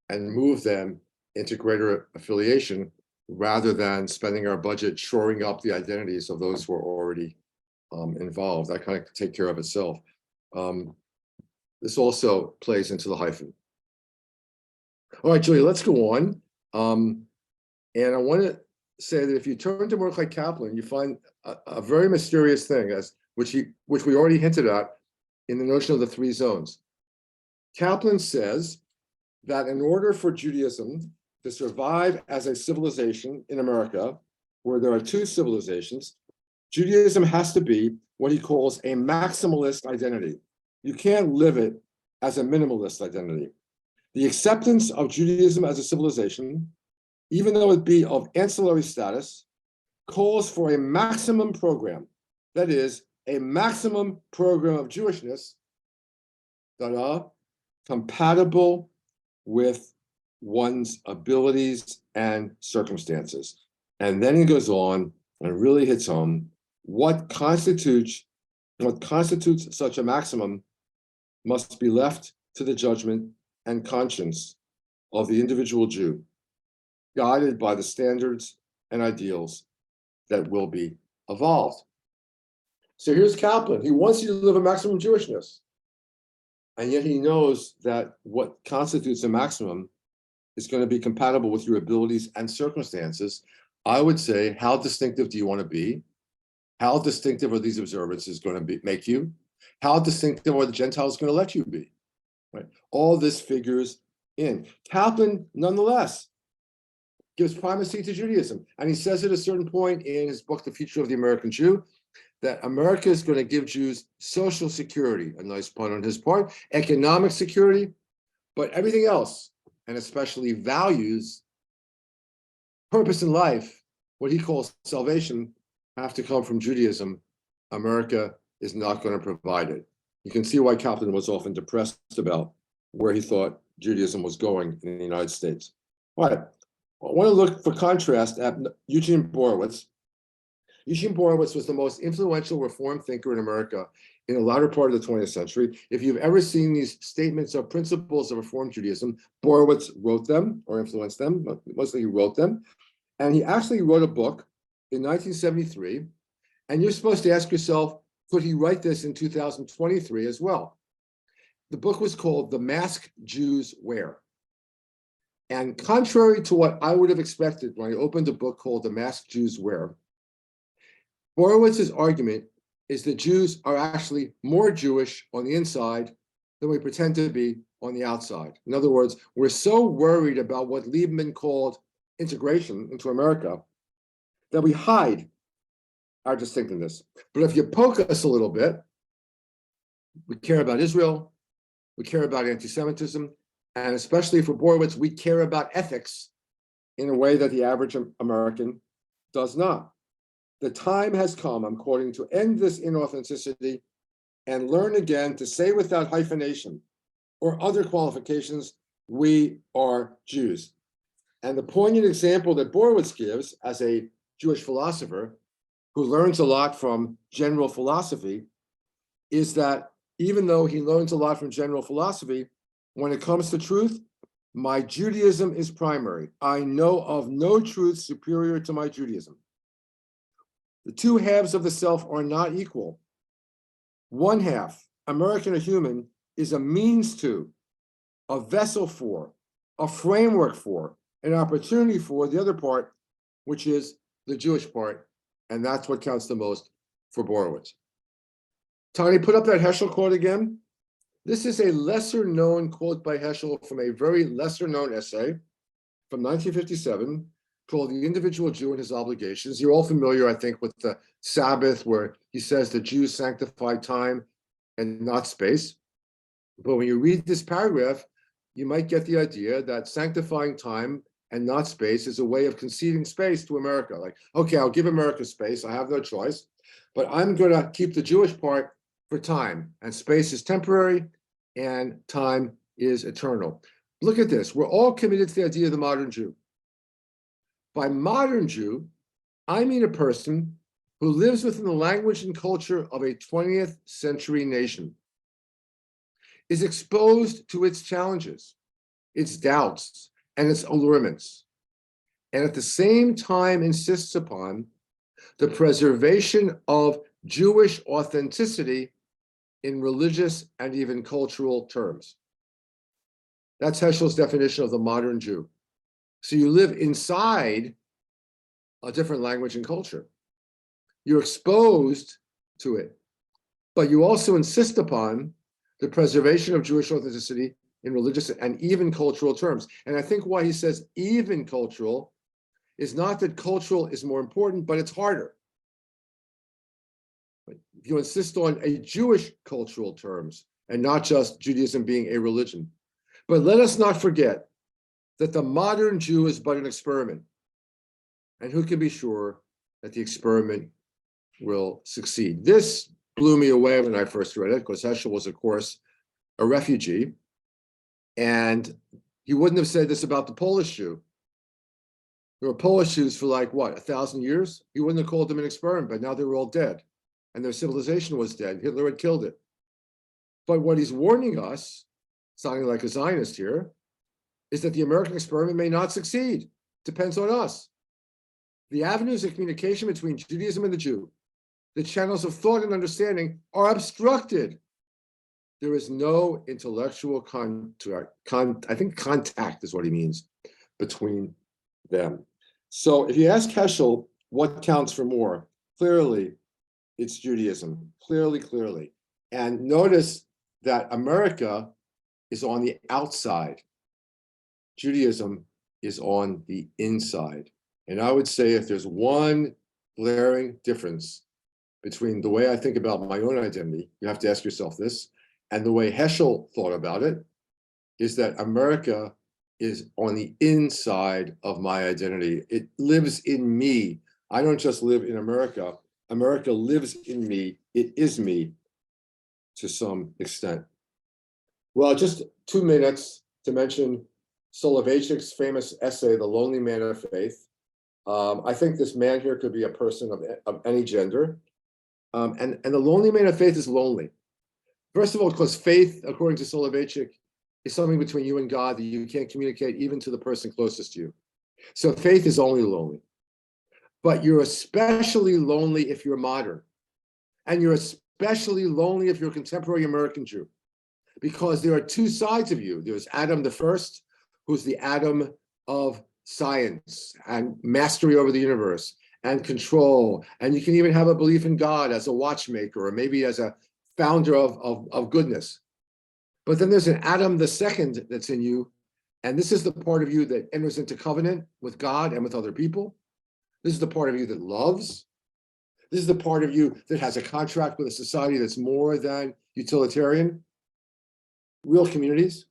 and move them into greater affiliation, rather than spending our budget shoring up the identities of those who are already involved. That kind of take care of itself. This also plays into the hyphen. All right, Julia, let's go on. And I want to say that if you turn to Mordechai Kaplan, you find a very mysterious thing, which we already hinted at in the notion of the three zones. Kaplan says that in order for Judaism to survive as a civilization in America, where there are two civilizations, Judaism has to be what he calls a maximalist identity. You can't live it as a minimalist identity. The acceptance of Judaism as a civilization, even though it be of ancillary status, calls for a maximum program. That is, a maximum program of Jewishness that are compatible with one's abilities and circumstances. And then he goes on and really hits home. What constitutes such a maximum must be left to the judgment and conscience of the individual Jew, guided by the standards and ideals that will be evolved. So here's Kaplan. He wants you to live a maximum Jewishness. And yet he knows that what constitutes a maximum is going to be compatible with your abilities and circumstances. I would say, how distinctive do you want to be? How distinctive are these observances going to make you? How distinctive are the Gentiles going to let you be? Right? All this figures in. Kaplan, nonetheless, gives primacy to Judaism. And he says at a certain point in his book, The Future of the American Jew, that America is going to give Jews social security, a nice pun on his part, economic security, but everything else, and especially values, purpose in life, what he calls salvation, have to come from Judaism. America is not going to provide it. You can see why Kaplan was often depressed about where he thought Judaism was going in the United States. All right, I want to look for contrast at Eugene Borowitz. Eugene Borowitz was the most influential reform thinker in America in the latter part of the 20th century. If you've ever seen these statements of principles of Reform Judaism, Borowitz wrote them or influenced them, but mostly he wrote them. And he actually wrote a book in 1973. And you're supposed to ask yourself, could he write this in 2023 as well? The book was called The Mask Jews Wear. And contrary to what I would have expected when I opened a book called The Mask Jews Wear, Borowitz's argument is that Jews are actually more Jewish on the inside than we pretend to be on the outside. In other words, we're so worried about what Liebman called integration into America that we hide our distinctiveness. But if you poke us a little bit, we care about Israel, we care about anti-Semitism, and especially for Borowitz, we care about ethics in a way that the average American does not. The time has come, I'm quoting, to end this inauthenticity and learn again to say without hyphenation or other qualifications, we are Jews. And the poignant example that Borowitz gives as a Jewish philosopher who learns a lot from general philosophy is that even though he learns a lot from general philosophy, when it comes to truth, my Judaism is primary. I know of no truth superior to my Judaism. The two halves of the self are not equal. One half, American or human, is a means to, a vessel for, a framework for, an opportunity for the other part, which is the Jewish part, and that's what counts the most for Borowitz. Tani, put up that Heschel quote again. This is a lesser-known quote by Heschel from a very lesser-known essay from 1957 called The Individual Jew and His Obligations. You're all familiar, I think, with the Sabbath, where he says the Jews sanctify time and not space. But when you read this paragraph, you might get the idea that sanctifying time and not space is a way of conceding space to America. Like, okay, I'll give America space, I have no choice, but I'm going to keep the Jewish part for time, and space is temporary and time is eternal. Look at this. We're all committed to the idea of the modern Jew. By modern Jew, I mean a person who lives within the language and culture of a 20th century nation, is exposed to its challenges, its doubts, and its allurements, and at the same time insists upon the preservation of Jewish authenticity in religious and even cultural terms. That's Heschel's definition of the modern Jew. So you live inside a different language and culture. You're exposed to it, but you also insist upon the preservation of Jewish authenticity in religious and even cultural terms. And I think why he says even cultural is not that cultural is more important, but it's harder. If you insist on a Jewish cultural terms and not just Judaism being a religion. But let us not forget that the modern Jew is but an experiment. And who can be sure that the experiment will succeed? This blew me away when I first read it, because Heschel was, of course, a refugee. And he wouldn't have said this about the Polish Jew. There were Polish Jews for like, what, 1,000 years? He wouldn't have called them an experiment, but now they were all dead. And their civilization was dead. Hitler had killed it. But what he's warning us, sounding like a Zionist here, is that the American experiment may not succeed. Depends on us. The avenues of communication between Judaism and the Jew, the channels of thought and understanding are obstructed. There is no intellectual contact, I think contact is what he means, between them. So if you ask Heschel what counts for more, clearly it's Judaism, clearly. And notice that America is on the outside. Judaism is on the inside. And I would say if there's one glaring difference between the way I think about my own identity, you have to ask yourself this, and the way Heschel thought about it, is that America is on the inside of my identity. It lives in me. I don't just live in America. America lives in me it is me to some extent. Well, just 2 minutes to mention Soloveitchik's famous essay, The Lonely Man of Faith. I think this man here could be a person of any gender. And the lonely man of faith is lonely. First of all, because faith, according to Soloveitchik, is something between you and God that you can't communicate even to the person closest to you. So faith is only lonely. But you're especially lonely if you're modern. And you're especially lonely if you're a contemporary American Jew. Because there are 2 sides of you. There's Adam the first, who's the Adam of science and mastery over the universe and control. And you can even have a belief in God as a watchmaker or maybe as a founder of goodness. But then there's an Adam the second that's in you. And this is the part of you that enters into covenant with God and with other people. This is the part of you that loves. This is the part of you that has a contract with a society that's more than utilitarian. Real communities.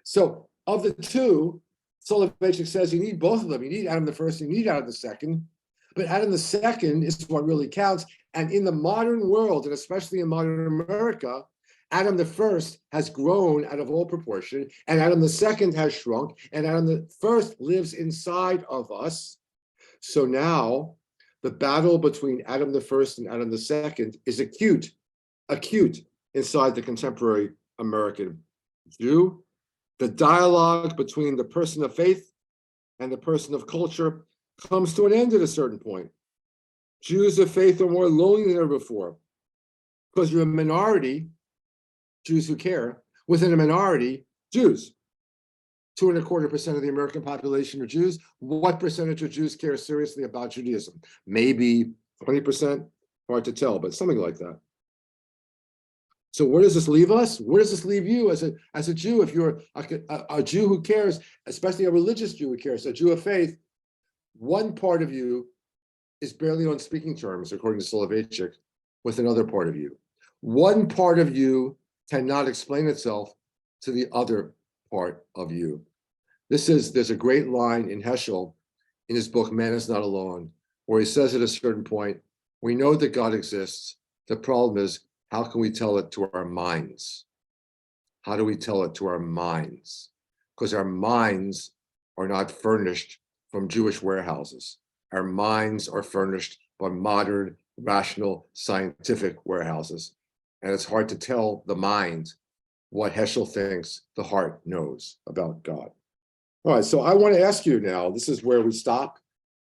So of the 2, Soloveitchik says you need both of them. You need Adam the first, you need Adam the second. But Adam the second is what really counts. And in the modern world, and especially in modern America, Adam the first has grown out of all proportion, and Adam the second has shrunk, and Adam the first lives inside of us. So now the battle between Adam the first and Adam the second is acute inside the contemporary American Jew. The dialogue between the person of faith and the person of culture comes to an end at a certain point. Jews of faith are more lonely than ever before because you're a minority, Jews who care, within a minority, Jews. 2.25% of the American population are Jews. What percentage of Jews care seriously about Judaism? Maybe 20%, hard to tell, but something like that. So where does this leave us? Where does this leave you as a Jew? If you're a Jew who cares, especially a religious Jew who cares, a Jew of faith, one part of you is barely on speaking terms, according to Soloveitchik, with another part of you. One part of you cannot explain itself to the other part of you. There's a great line in Heschel in his book, Man is Not Alone, where he says at a certain point, we know that God exists. The problem is, how can we tell it to our minds? How do we tell it to our minds? Because our minds are not furnished from Jewish warehouses. Our minds are furnished by modern, rational, scientific warehouses. And it's hard to tell the mind what Heschel thinks the heart knows about God. All right, so I want to ask you now, this is where we stop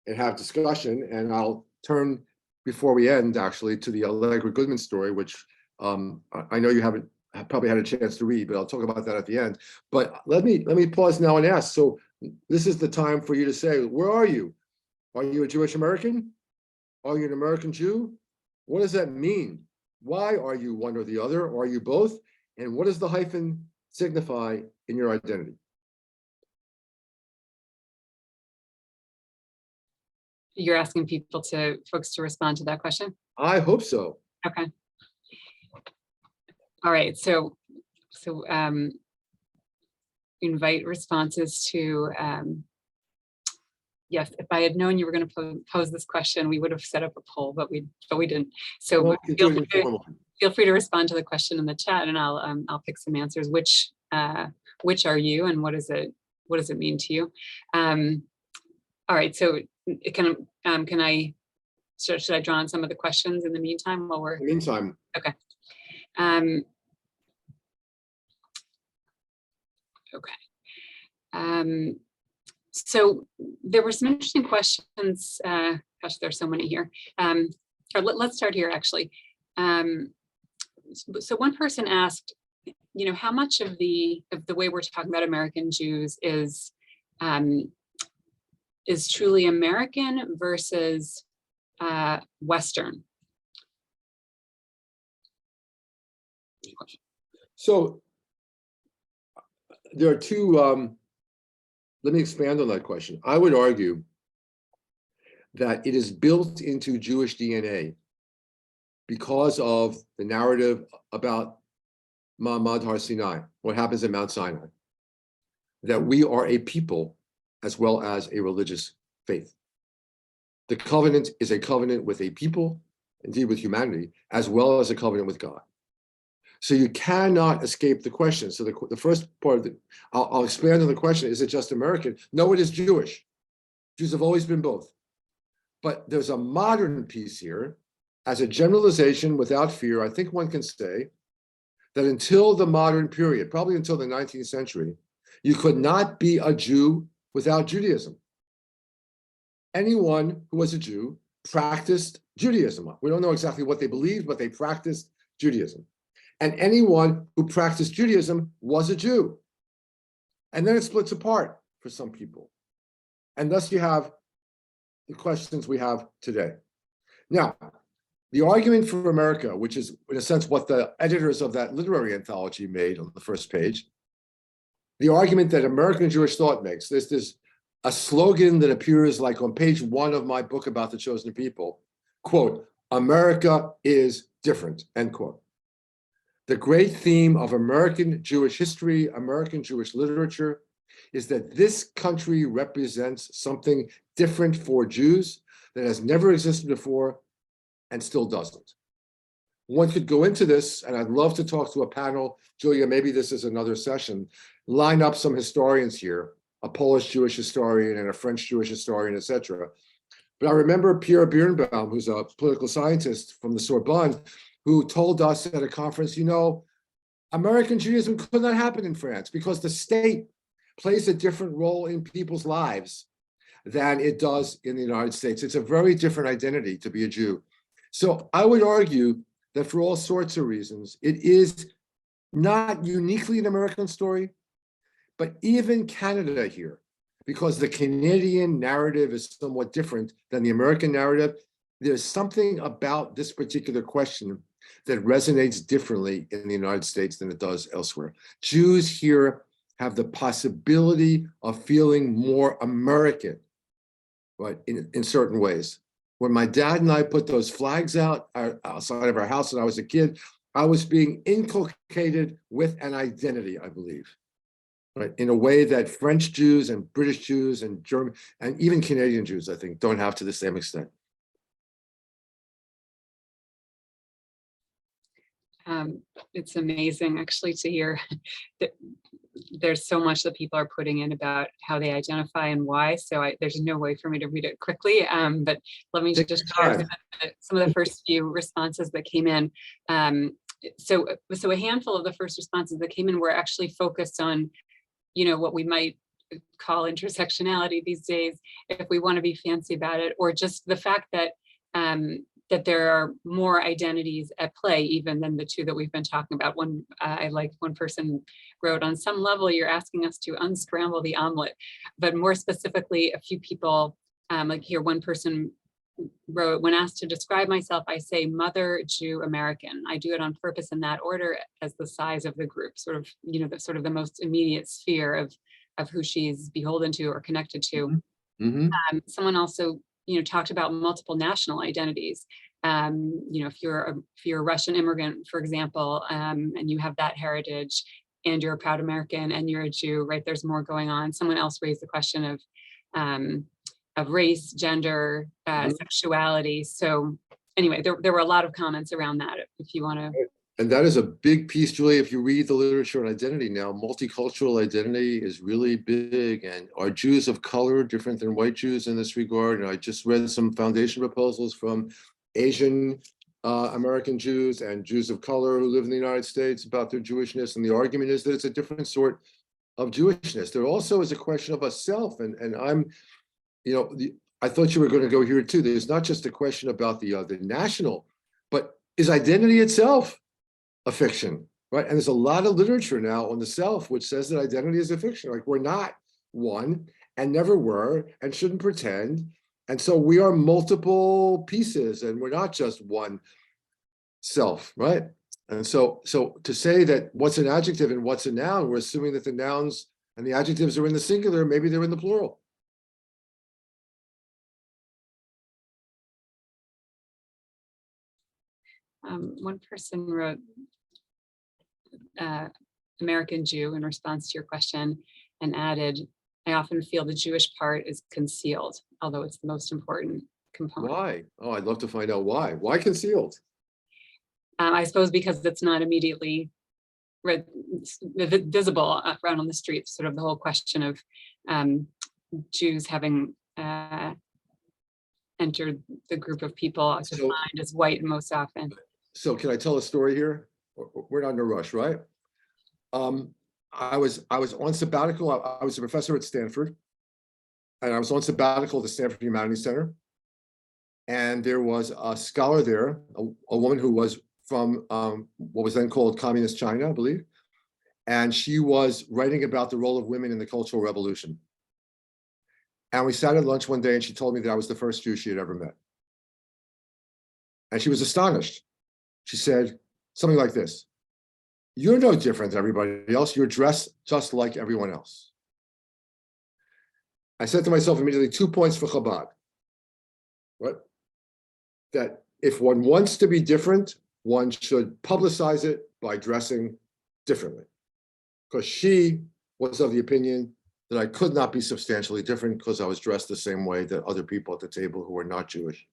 and have discussion, and I'll turn before we end actually to the Allegra Goodman story, which I know you haven't probably had a chance to read, but I'll talk about that at the end. But let me pause now and ask. So this is the time for you to say, where are you? Are you a Jewish American? Are you an American Jew? What does that mean? Why are you one or the other? Or are you both? And what does the hyphen signify in your identity? You're asking folks to respond to that question? I hope so. Okay. All right, so invite responses to, yes, if I had known you were going to pose this question, we would have set up a poll, but we didn't. So Well, feel free to respond to the question in the chat, and I'll pick some answers. Which are you, and what does it mean to you? All right, so should I draw on some of the questions in the meantime while we're? Meantime. Okay. Okay. So there were some interesting questions. Gosh, there's so many here. Let's start here, actually. So one person asked, how much of the way we're talking about American Jews is truly American versus Western? So there are two, let me expand on that question. I would argue that it is built into Jewish DNA because of the narrative about Ma'amad Har Sinai, what happens at Mount Sinai, that we are a people as well as a religious faith. The covenant is a covenant with a people indeed with humanity, as well as a covenant with God. So you cannot escape the question. So the first part of I'll expand on the question, is it just American? No, it is Jewish. Jews have always been both. But there's a modern piece here. As a generalization without fear, I think one can say that until the modern period, probably until the 19th century, you could not be a Jew without Judaism. Anyone who was a Jew practiced Judaism. We don't know exactly what they believed, but they practiced Judaism. And anyone who practiced Judaism was a Jew. And then it splits apart for some people. And thus you have the questions we have today. Now, the argument for America, which is in a sense what the editors of that literary anthology made on the first page, the argument that American Jewish thought makes, there's a slogan that appears like on page 1 of my book about the chosen people, quote, "America is different," end quote. The great theme of American Jewish history, American Jewish literature, is that this country represents something different for Jews that has never existed before and still doesn't. One could go into this, and I'd love to talk to a panel. Julia, maybe this is another session. Line up some historians here, a Polish Jewish historian and a French Jewish historian, etc. But I remember Pierre Birnbaum, who's a political scientist from the Sorbonne, who told us at a conference, you know, American Judaism could not happen in France because the state plays a different role in people's lives than it does in the United States. It's a very different identity to be a Jew. So I would argue that for all sorts of reasons, it is not uniquely an American story, but even Canada here, because the Canadian narrative is somewhat different than the American narrative, there's something about this particular question that resonates differently in the United States than it does elsewhere. Jews here have the possibility of feeling more American, right, in certain ways. When my dad and I put those flags out outside of our house when I was a kid, I was being inculcated with an identity, I believe, right, in a way that French Jews and British Jews and German and even Canadian Jews, I think, don't have to the same extent. It's amazing actually to hear that there's so much that people are putting in about how they identify and why. So there's no way for me to read it quickly, but let me just share some of the first few responses that came in. So a handful of the first responses that came in were actually focused on, you know, what we might call intersectionality these days, if we want to be fancy about it, or just the fact that that there are more identities at play even than the two that we've been talking about. One, I like one person wrote, on some level, you're asking us to unscramble the omelet, but more specifically, a few people, like here, one person wrote, when asked to describe myself, I say mother, Jew, American. I do it on purpose in that order as the size of the group, sort of, you know, the sort of the most immediate sphere of who she's beholden to or connected to. Mm-hmm. Someone also, you know, talked about multiple national identities. You know, if you're a Russian immigrant, for example, and you have that heritage, and you're a proud American, and you're a Jew, right? There's more going on. Someone else raised the question of race, gender, sexuality. So anyway, there were a lot of comments around that. If you want to. And that is a big piece, Julie. If you read the literature on identity now, multicultural identity is really big. And are Jews of color different than white Jews in this regard? And I just read some foundation proposals from Asian American Jews and Jews of color who live in the United States about their Jewishness. And the argument is that it's a different sort of Jewishness. There also is a question of a self. And I'm, you know, I thought you were going to go here too. There's not just a question about the national, but is identity itself a fiction, right? And there's a lot of literature now on the self which says that identity is a fiction. Like, we're not one and never were and shouldn't pretend. And so we are multiple pieces and we're not just one self, right? And so to say that what's an adjective and what's a noun, we're assuming that the nouns and the adjectives are in the singular, maybe they're in the plural. One person wrote, American Jew, in response to your question, and added, I often feel the Jewish part is concealed, although it's the most important. component. Why? Oh, I'd love to find out why. Why concealed? I suppose because it's not immediately visible around on the streets, sort of the whole question of Jews having entered the group of people defined as white most often. So can I tell a story here? We're not in a rush, right? I was on sabbatical. I was a professor at Stanford, and I was on sabbatical at the Stanford Humanities Center. And there was a scholar there, a woman who was from what was then called Communist China, I believe. And she was writing about the role of women in the Cultural Revolution. And we sat at lunch one day and she told me that I was the first Jew she had ever met. And she was astonished. She said something like this: "You're no different than everybody else. You're dressed just like everyone else." I said to myself immediately, 2 points for Chabad. What? That if one wants to be different, one should publicize it by dressing differently. Because she was of the opinion that I could not be substantially different because I was dressed the same way that other people at the table who were not Jewish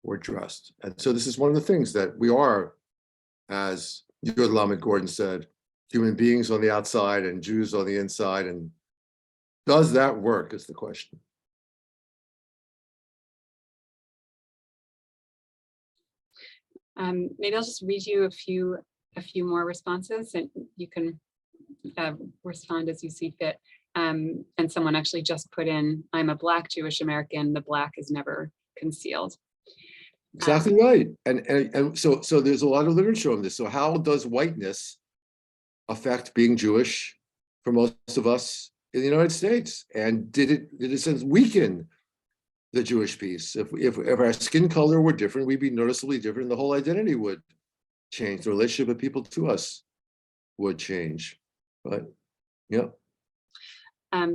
were dressed. And so this is one of the things that we are, as Yud Lamed Gordon said, human beings on the outside and Jews on the inside. And does that work is the question. Maybe I'll just read you a few more responses, and you can respond as you see fit. And someone actually just put in, "I'm a Black Jewish American. The Black is never concealed." Exactly right. And so there's a lot of literature on this. So how does whiteness affect being Jewish for most of us in the United States? And did it in a sense weaken the Jewish piece? If our skin color were different, we'd be noticeably different. The whole identity would change. The relationship of people to us would change. But yeah.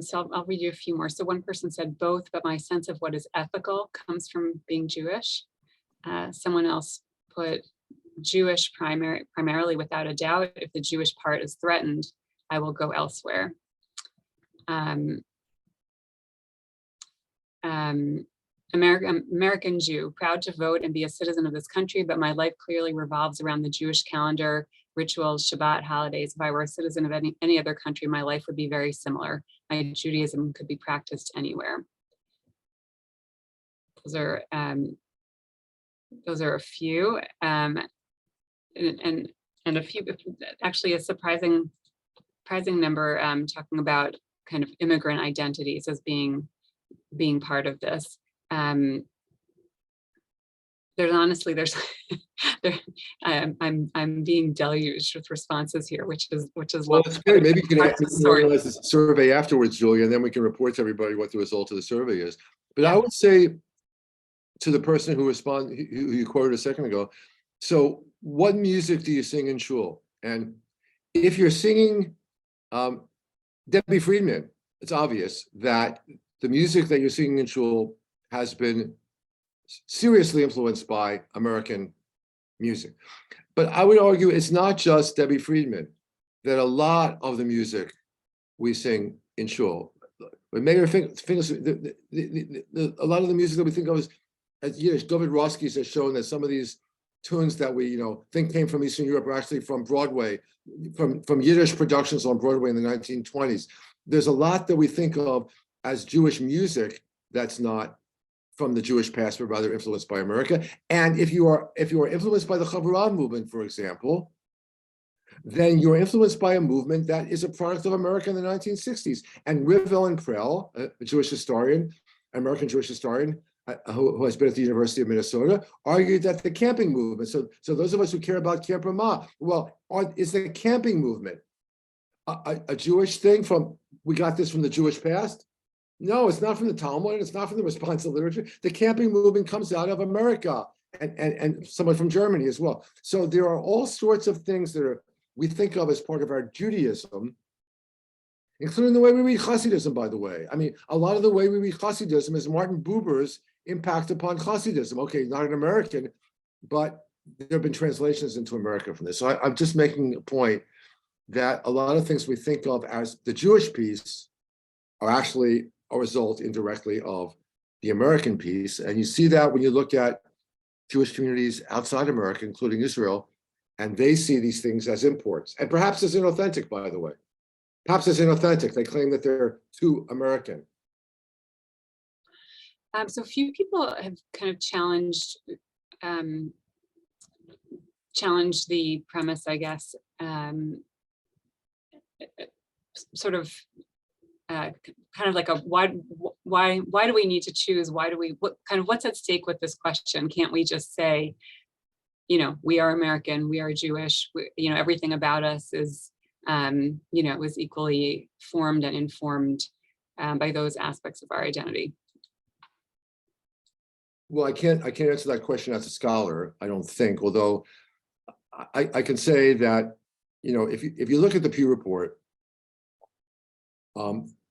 So I'll read you a few more. So one person said both, but my sense of what is ethical comes from being Jewish. Someone else put Jewish primarily without a doubt. If the Jewish part is threatened, I will go elsewhere. American Jew, proud to vote and be a citizen of this country, but my life clearly revolves around the Jewish calendar, rituals, Shabbat, holidays. If I were a citizen of any other country, my life would be very similar. My Judaism could be practiced anywhere. Those are a few, and a few, actually a surprising number talking about kind of immigrant identities as being part of this. I'm being deluged with responses here, which is well, that's great. Maybe you can organize this survey afterwards, Julia, and then we can report to everybody what the result of the survey is. But yeah. I would say to the person who you quoted a second ago, so what music do you sing in shul? And if you're singing Debbie Friedman, it's obvious that the music that you're singing in shul has been seriously influenced by American music. But I would argue it's not just Debbie Friedman, that a lot of the music we sing in shul, but a lot of the music that we think of as Yiddish, David Roski's has shown that some of these tunes that we think came from Eastern Europe are actually from Broadway, from Yiddish productions on Broadway in the 1920s. There's a lot that we think of as Jewish music that's not from the Jewish past, but rather influenced by America. And if you are influenced by the Chavurah movement, for example, then you're influenced by a movement that is a product of America in the 1960s. And Riv Ellen Prell, a Jewish historian, American Jewish historian, who has been at the University of Minnesota, argued that the camping movement, so those of us who care about Camp Ramah, well, is the camping movement a Jewish thing we got this from the Jewish past? No, it's not from the Talmud, it's not from the responsive literature. The camping movement comes out of America and someone from Germany as well. So there are all sorts of things that we think of as part of our Judaism, including the way we read Hasidism, by the way. I mean, a lot of the way we read Hasidism is Martin Buber's impact upon Hasidism. Okay, not an American, but there have been translations into America from this. So I'm just making a point that a lot of things we think of as the Jewish piece are actually a result indirectly of the American piece. And you see that when you look at Jewish communities outside America, including Israel, and they see these things as imports, and perhaps as inauthentic, by the way. Perhaps as inauthentic. They claim that they're too American. So few people have kind of challenged the premise, I guess, sort of kind of like a why do we need to choose? What's at stake with this question? Can't we just say, we are American, we are Jewish, everything about us is, is equally formed and informed by those aspects of our identity? Well, I can't answer that question as a scholar, I don't think, although I can say that, if you look at the Pew Report,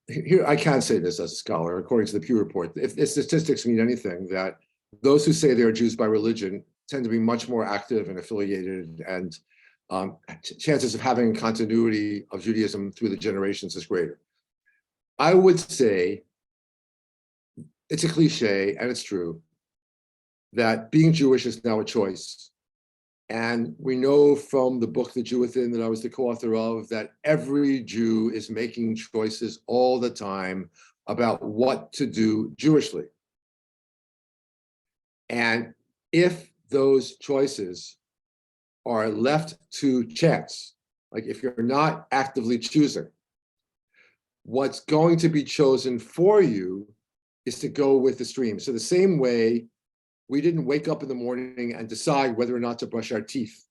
here I can say this as a scholar, according to the Pew Report, if the statistics mean anything, that those who say they're Jews by religion tend to be much more active and affiliated, and chances of having continuity of Judaism through the generations is greater. I would say, it's a cliche, and it's true, that being Jewish is now a choice. And we know from the book, The Jew Within, that I was the co-author of, that every Jew is making choices all the time about what to do Jewishly. And if those choices are left to chance, like if you're not actively choosing, what's going to be chosen for you is to go with the stream. So the same way we didn't wake up in the morning and decide whether or not to brush our teeth,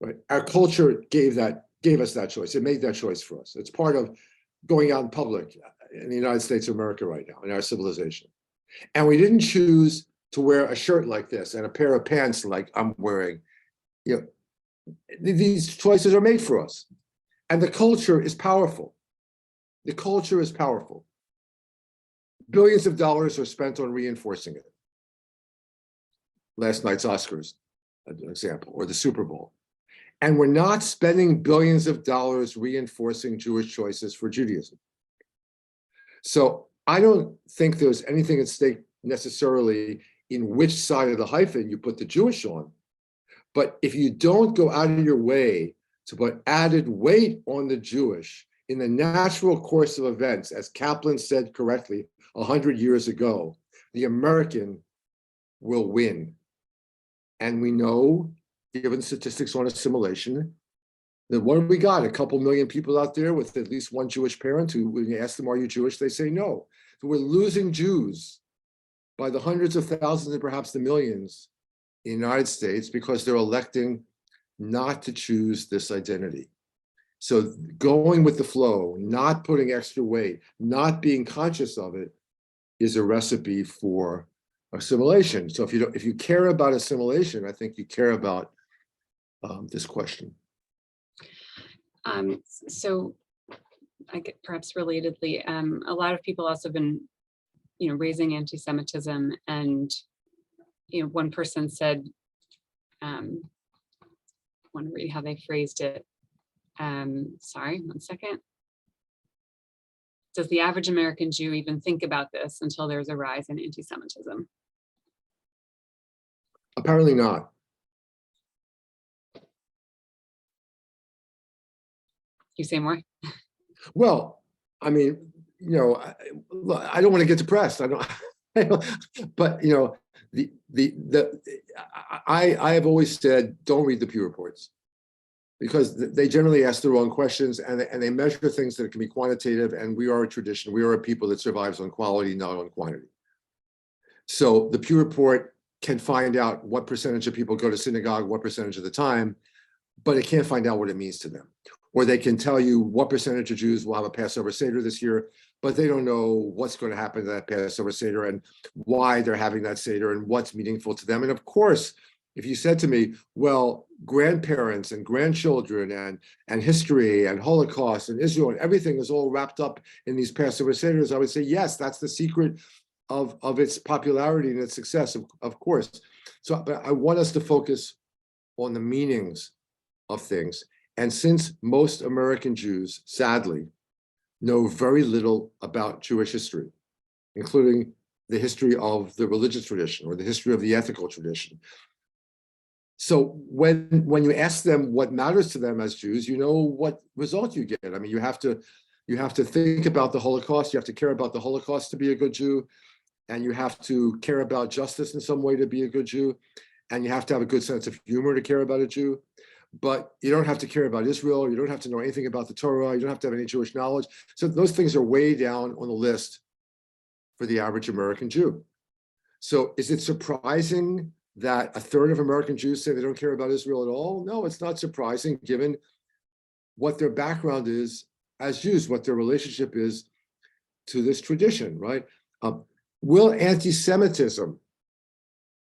right? Our culture gave us that choice. It made that choice for us. It's part of going out in public in the United States of America right now, in our civilization. And we didn't choose to wear a shirt like this and a pair of pants like I'm wearing. These choices are made for us. And the culture is powerful. The culture is powerful. Billions of dollars are spent on reinforcing it. Last night's Oscars, an example, or the Super Bowl. And we're not spending billions of dollars reinforcing Jewish choices for Judaism. So I don't think there's anything at stake necessarily in which side of the hyphen you put the Jewish on. But if you don't go out of your way to put added weight on the Jewish in the natural course of events, as Kaplan said correctly 100 years ago, the American will win. And we know, given statistics on assimilation, that what have we got? A couple million people out there with at least one Jewish parent who, when you ask them, are you Jewish? They say no. So we're losing Jews by the hundreds of thousands and perhaps the millions in the United States because they're electing not to choose this identity. So going with the flow, not putting extra weight, not being conscious of it, is a recipe for assimilation. So if you care about assimilation, I think you care about this question. So I get perhaps relatedly, a lot of people also have been, raising anti-Semitism, and one person said, I want to read how they phrased it. Sorry, one second. Does the average American Jew even think about this until there's a rise in anti-Semitism? Apparently not. You say more? Well, I mean, I don't want to get depressed. I don't, but I have always said, don't read the Pew Reports, because they generally ask the wrong questions, and they measure things that can be quantitative, and we are a tradition. We are a people that survives on quality, not on quantity. So the Pew Report can find out what percentage of people go to synagogue, what percentage of the time, but it can't find out what it means to them. Or they can tell you what percentage of Jews will have a Passover Seder this year, but they don't know what's going to happen to that Passover Seder and why they're having that Seder and what's meaningful to them. And of course, if you said to me, well, grandparents and grandchildren and history and Holocaust and Israel and everything is all wrapped up in these Passover Seders, I would say, yes, that's the secret of its popularity and its success, of course. So but I want us to focus on the meanings of things. And since most American Jews, sadly, know very little about Jewish history, including the history of the religious tradition or the history of the ethical tradition. So when you ask them what matters to them as Jews, you know what result you get. I mean, you have to think about the Holocaust. You have to care about the Holocaust to be a good Jew, and you have to care about justice in some way to be a good Jew, and you have to have a good sense of humor to care about a Jew. But you don't have to care about Israel. You don't have to know anything about the Torah. You don't have to have any Jewish knowledge. So those things are way down on the list for the average American Jew. So is it surprising that a third of American Jews say they don't care about Israel at all? No, it's not surprising given what their background is as Jews, what their relationship is to this tradition, right? Will anti-Semitism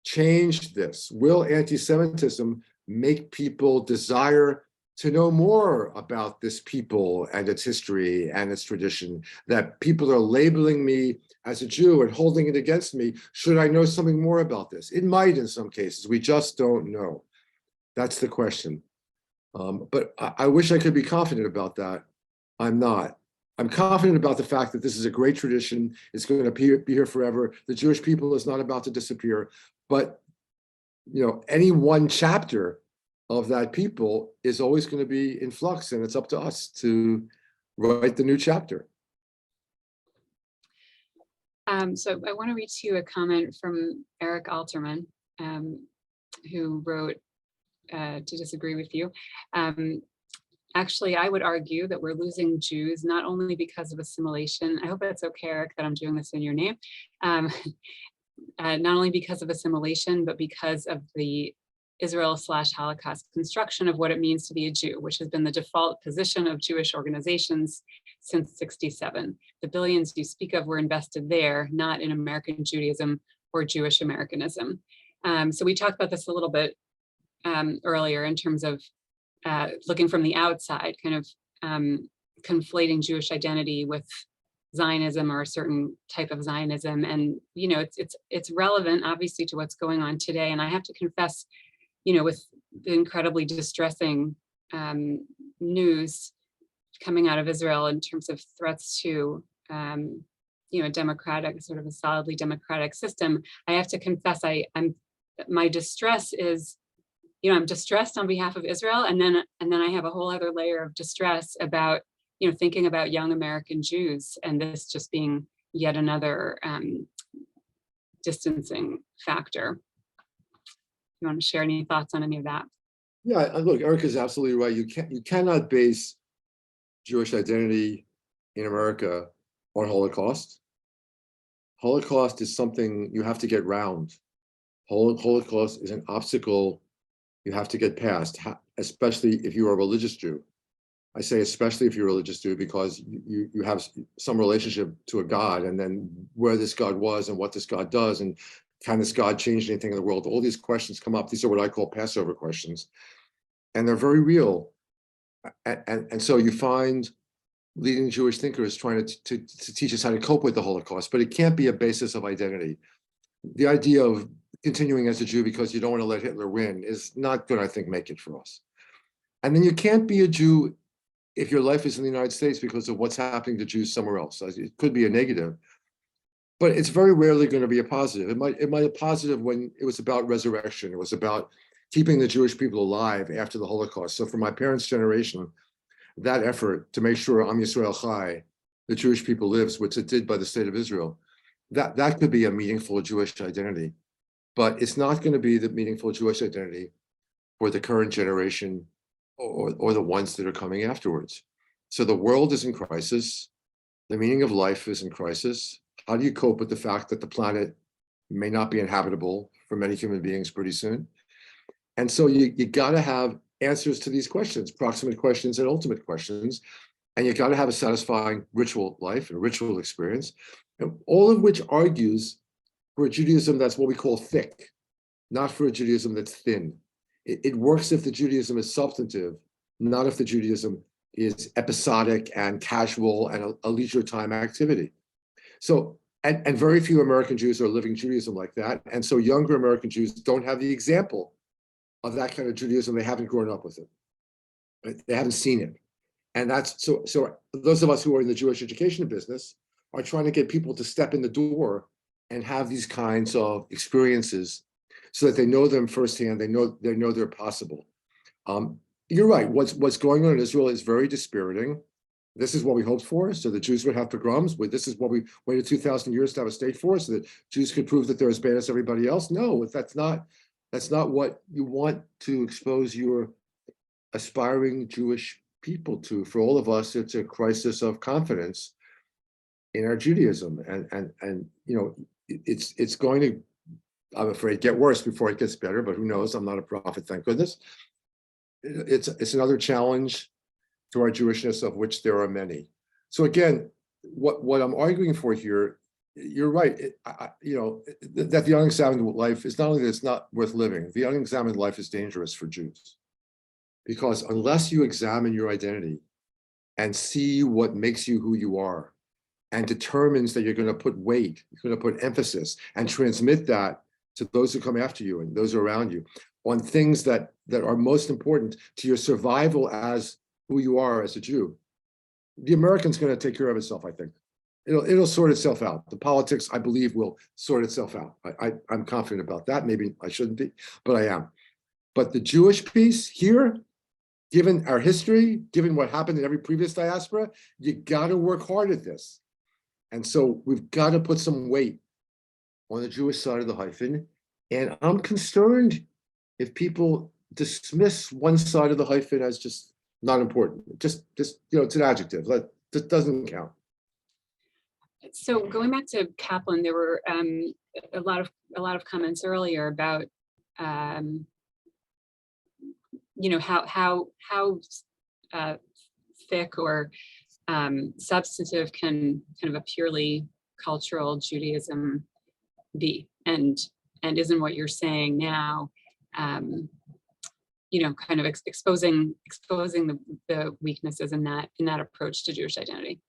change this? Will anti-Semitism make people desire to know more about this people and its history and its tradition, that people are labeling me as a Jew and holding it against me? Should I know something more about this? It might in some cases. We just don't know. That's the question. But I wish I could be confident about that. I'm not. I'm confident about the fact that this is a great tradition. It's going to be here forever. The Jewish people is not about to disappear. But any one chapter of that people is always going to be in flux, and it's up to us to write the new chapter. So I want to read to you a comment from Eric Alterman, who wrote to disagree with you. Actually, I would argue that we're losing Jews not only because of assimilation. I hope it's okay, Eric, that I'm doing this in your name. Not only because of assimilation, but because of the Israel/Holocaust construction of what it means to be a Jew, which has been the default position of Jewish organizations since '67. The billions you speak of were invested there, not in American Judaism or Jewish Americanism. So we talked about this a little bit earlier in terms of looking from the outside, kind of conflating Jewish identity with Zionism or a certain type of Zionism. And, it's relevant, obviously, to what's going on today. And I have to confess, with the incredibly distressing news coming out of Israel in terms of threats to, a democratic, sort of a solidly democratic system, I have to confess, my distress is, I'm distressed on behalf of Israel, and then I have a whole other layer of distress about, thinking about young American Jews, and this just being yet another distancing factor. You want to share any thoughts on any of that? Yeah, look, Eric is absolutely right. You cannot base Jewish identity in America on Holocaust. Holocaust is something you have to get round. Holocaust is an obstacle you have to get past, especially if you are a religious Jew. I say especially if you're a religious Jew because you have some relationship to a God, and then where this God was and what this God does, and can this God change anything in the world? All these questions come up. These are what I call Passover questions, and they're very real. And so you find leading Jewish thinkers trying to teach us how to cope with the Holocaust, but it can't be a basis of identity. The idea of continuing as a Jew because you don't want to let Hitler win is not going to, I think, make it for us. And then you can't be a Jew if your life is in the United States because of what's happening to Jews somewhere else. It could be a negative, but it's very rarely going to be a positive. It might be a positive when it was about resurrection. It was about keeping the Jewish people alive after the Holocaust. So for my parents' generation, that effort to make sure Am Yisrael Chai, the Jewish people lives, which it did by the state of Israel, that could be a meaningful Jewish identity. But it's not going to be the meaningful Jewish identity for the current generation or the ones that are coming afterwards. So the world is in crisis. The meaning of life is in crisis. How do you cope with the fact that the planet may not be inhabitable for many human beings pretty soon? And so you got to have answers to these questions, proximate questions and ultimate questions. And you got to have a satisfying ritual life and ritual experience, and all of which argues for a Judaism that's what we call thick, not for a Judaism that's thin. It works if the Judaism is substantive, not if the Judaism is episodic and casual and a leisure time activity. So, and very few American Jews are living Judaism like that. And so younger American Jews don't have the example of that kind of Judaism. They haven't grown up with it. Right? They haven't seen it. And that's, so those of us who are in the Jewish education business are trying to get people to step in the door and have these kinds of experiences so that they know them firsthand, they know they're possible. You're right, what's going on in Israel is very dispiriting. This is what we hoped for, so the Jews would have pogroms. This is what we waited 2,000 years to have a state for, so that Jews could prove that they're as bad as everybody else. No, that's not what you want to expose your aspiring Jewish people to. For all of us, it's a crisis of confidence in our Judaism, and you know, it's going to, I'm afraid, get worse before it gets better. But who knows? I'm not a prophet, thank goodness. It's another challenge to our Jewishness, of which there are many. So again, what I'm arguing for here, you're right. You know, that the unexamined life is not only that it's not worth living, the unexamined life is dangerous for Jews. Because unless you examine your identity and see what makes you who you are, and determines that you're going to put weight, you're going to put emphasis, and transmit that to those who come after you and those around you on things that are most important to your survival as who you are as a Jew, the American's going to take care of itself, I think. It'll sort itself out. The politics, I believe, will sort itself out. I'm confident about that. Maybe I shouldn't be, but I am. But the Jewish piece here, given our history, given what happened in every previous diaspora, you got to work hard at this. And so we've got to put some weight on the Jewish side of the hyphen. And I'm concerned if people dismiss one side of the hyphen as just not important. Just you know, it's an adjective. That doesn't count. So going back to Kaplan, there were a lot of comments earlier about you know, how thick or substantive can kind of a purely cultural Judaism be, and isn't what you're saying now, you know, kind of exposing the weaknesses in that approach to Jewish identity.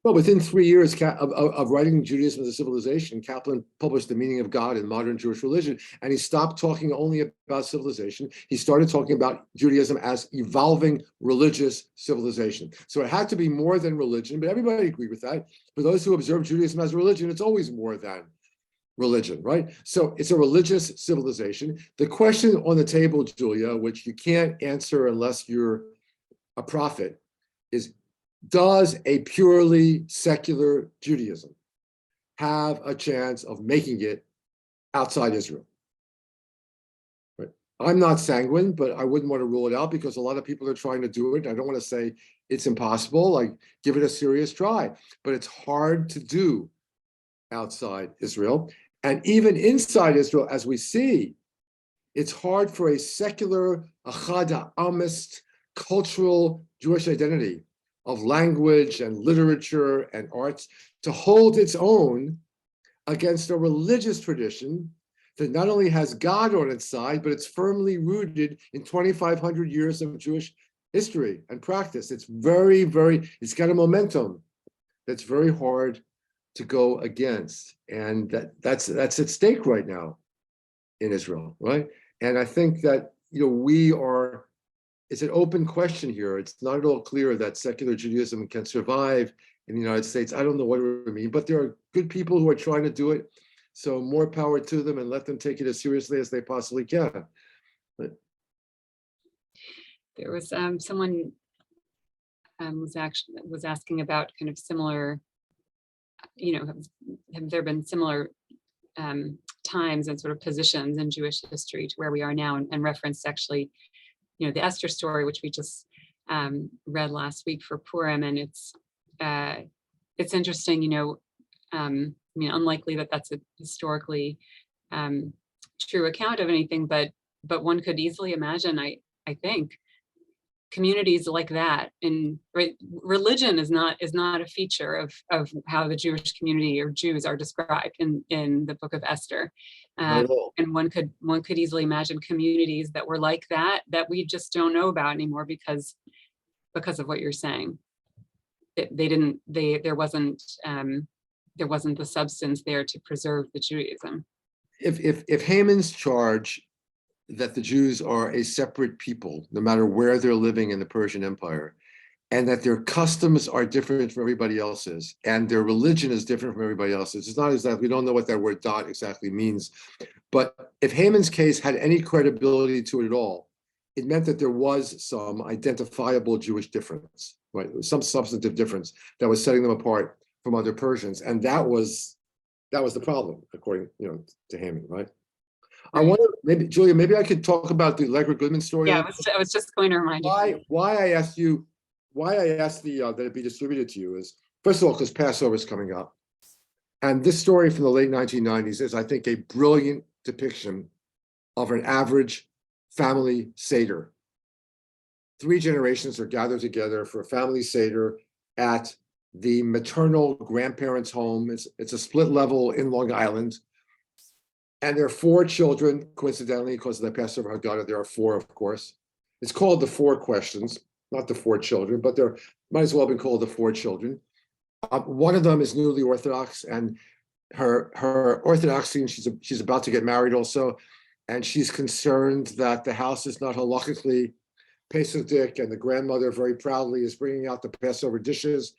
Well, within 3 years of writing Judaism as a Civilization, Kaplan published The Meaning of God in Modern Jewish Religion, and he stopped talking only about civilization. He started talking about Judaism as evolving religious civilization. So it had to be more than religion, but everybody agreed with that. For those who observe Judaism as religion, it's always more than religion, right? So it's a religious civilization. The question on the table, Julia, which you can't answer unless you're a prophet, is, does a purely secular Judaism have a chance of making it outside Israel? Right. I'm not sanguine, but I wouldn't want to rule it out because a lot of people are trying to do it. I don't want to say it's impossible, like give it a serious try, but it's hard to do outside Israel. And even inside Israel, as we see, it's hard for a secular, achad ha'amist, cultural Jewish identity of language and literature and arts to hold its own against a religious tradition that not only has God on its side, but it's firmly rooted in 2,500 years of Jewish history and practice. It's very, it's got a momentum that's very hard to go against. And that's at stake right now in Israel, right? And I think that, you know, it's an open question here. It's not at all clear that secular Judaism can survive in the United States. I don't know what it would mean, but there are good people who are trying to do it. So more power to them, and let them take it as seriously as they possibly can. But there was someone was asking about kind of similar, you know, have there been similar times and sort of positions in Jewish history to where we are now, and referenced actually, you know, the Esther story, which we just read last week for Purim, and it's interesting, you know, I mean, unlikely that that's a historically true account of anything, but one could easily imagine, I think, communities like that. And right, religion is not a feature of how the Jewish community or Jews are described in the book of Esther. And one could easily imagine communities that were like that we just don't know about anymore because of what you're saying. There wasn't the substance there to preserve the Judaism. If Haman's charge that the Jews are a separate people, no matter where they're living in the Persian Empire, and that their customs are different from everybody else's, and their religion is different from everybody else's. It's not exactly, we don't know what that word dot exactly means, but if Haman's case had any credibility to it at all, it meant that there was some identifiable Jewish difference, right? Some substantive difference that was setting them apart from other Persians, and that was the problem, according to Haman, right? I wonder, maybe Julia, maybe I could talk about the Allegra Goodman story. Yeah, I was just going to remind you. Why I asked that it be distributed to you is, first of all, because Passover is coming up, and this story from the late 1990s is, I think, a brilliant depiction of an average family Seder. 3 generations are gathered together for a family Seder at the maternal grandparents' home. It's a split level in Long Island. And there are 4 children, coincidentally, because of the Passover Haggadah, there are 4, of course. It's called the 4 questions, not the 4 children, but there might as well have been called the 4 children. One of them is newly Orthodox, and her Orthodoxy, and she's about to get married also, and she's concerned that the house is not halakhically Pesach, and the grandmother very proudly is bringing out the Passover dishes,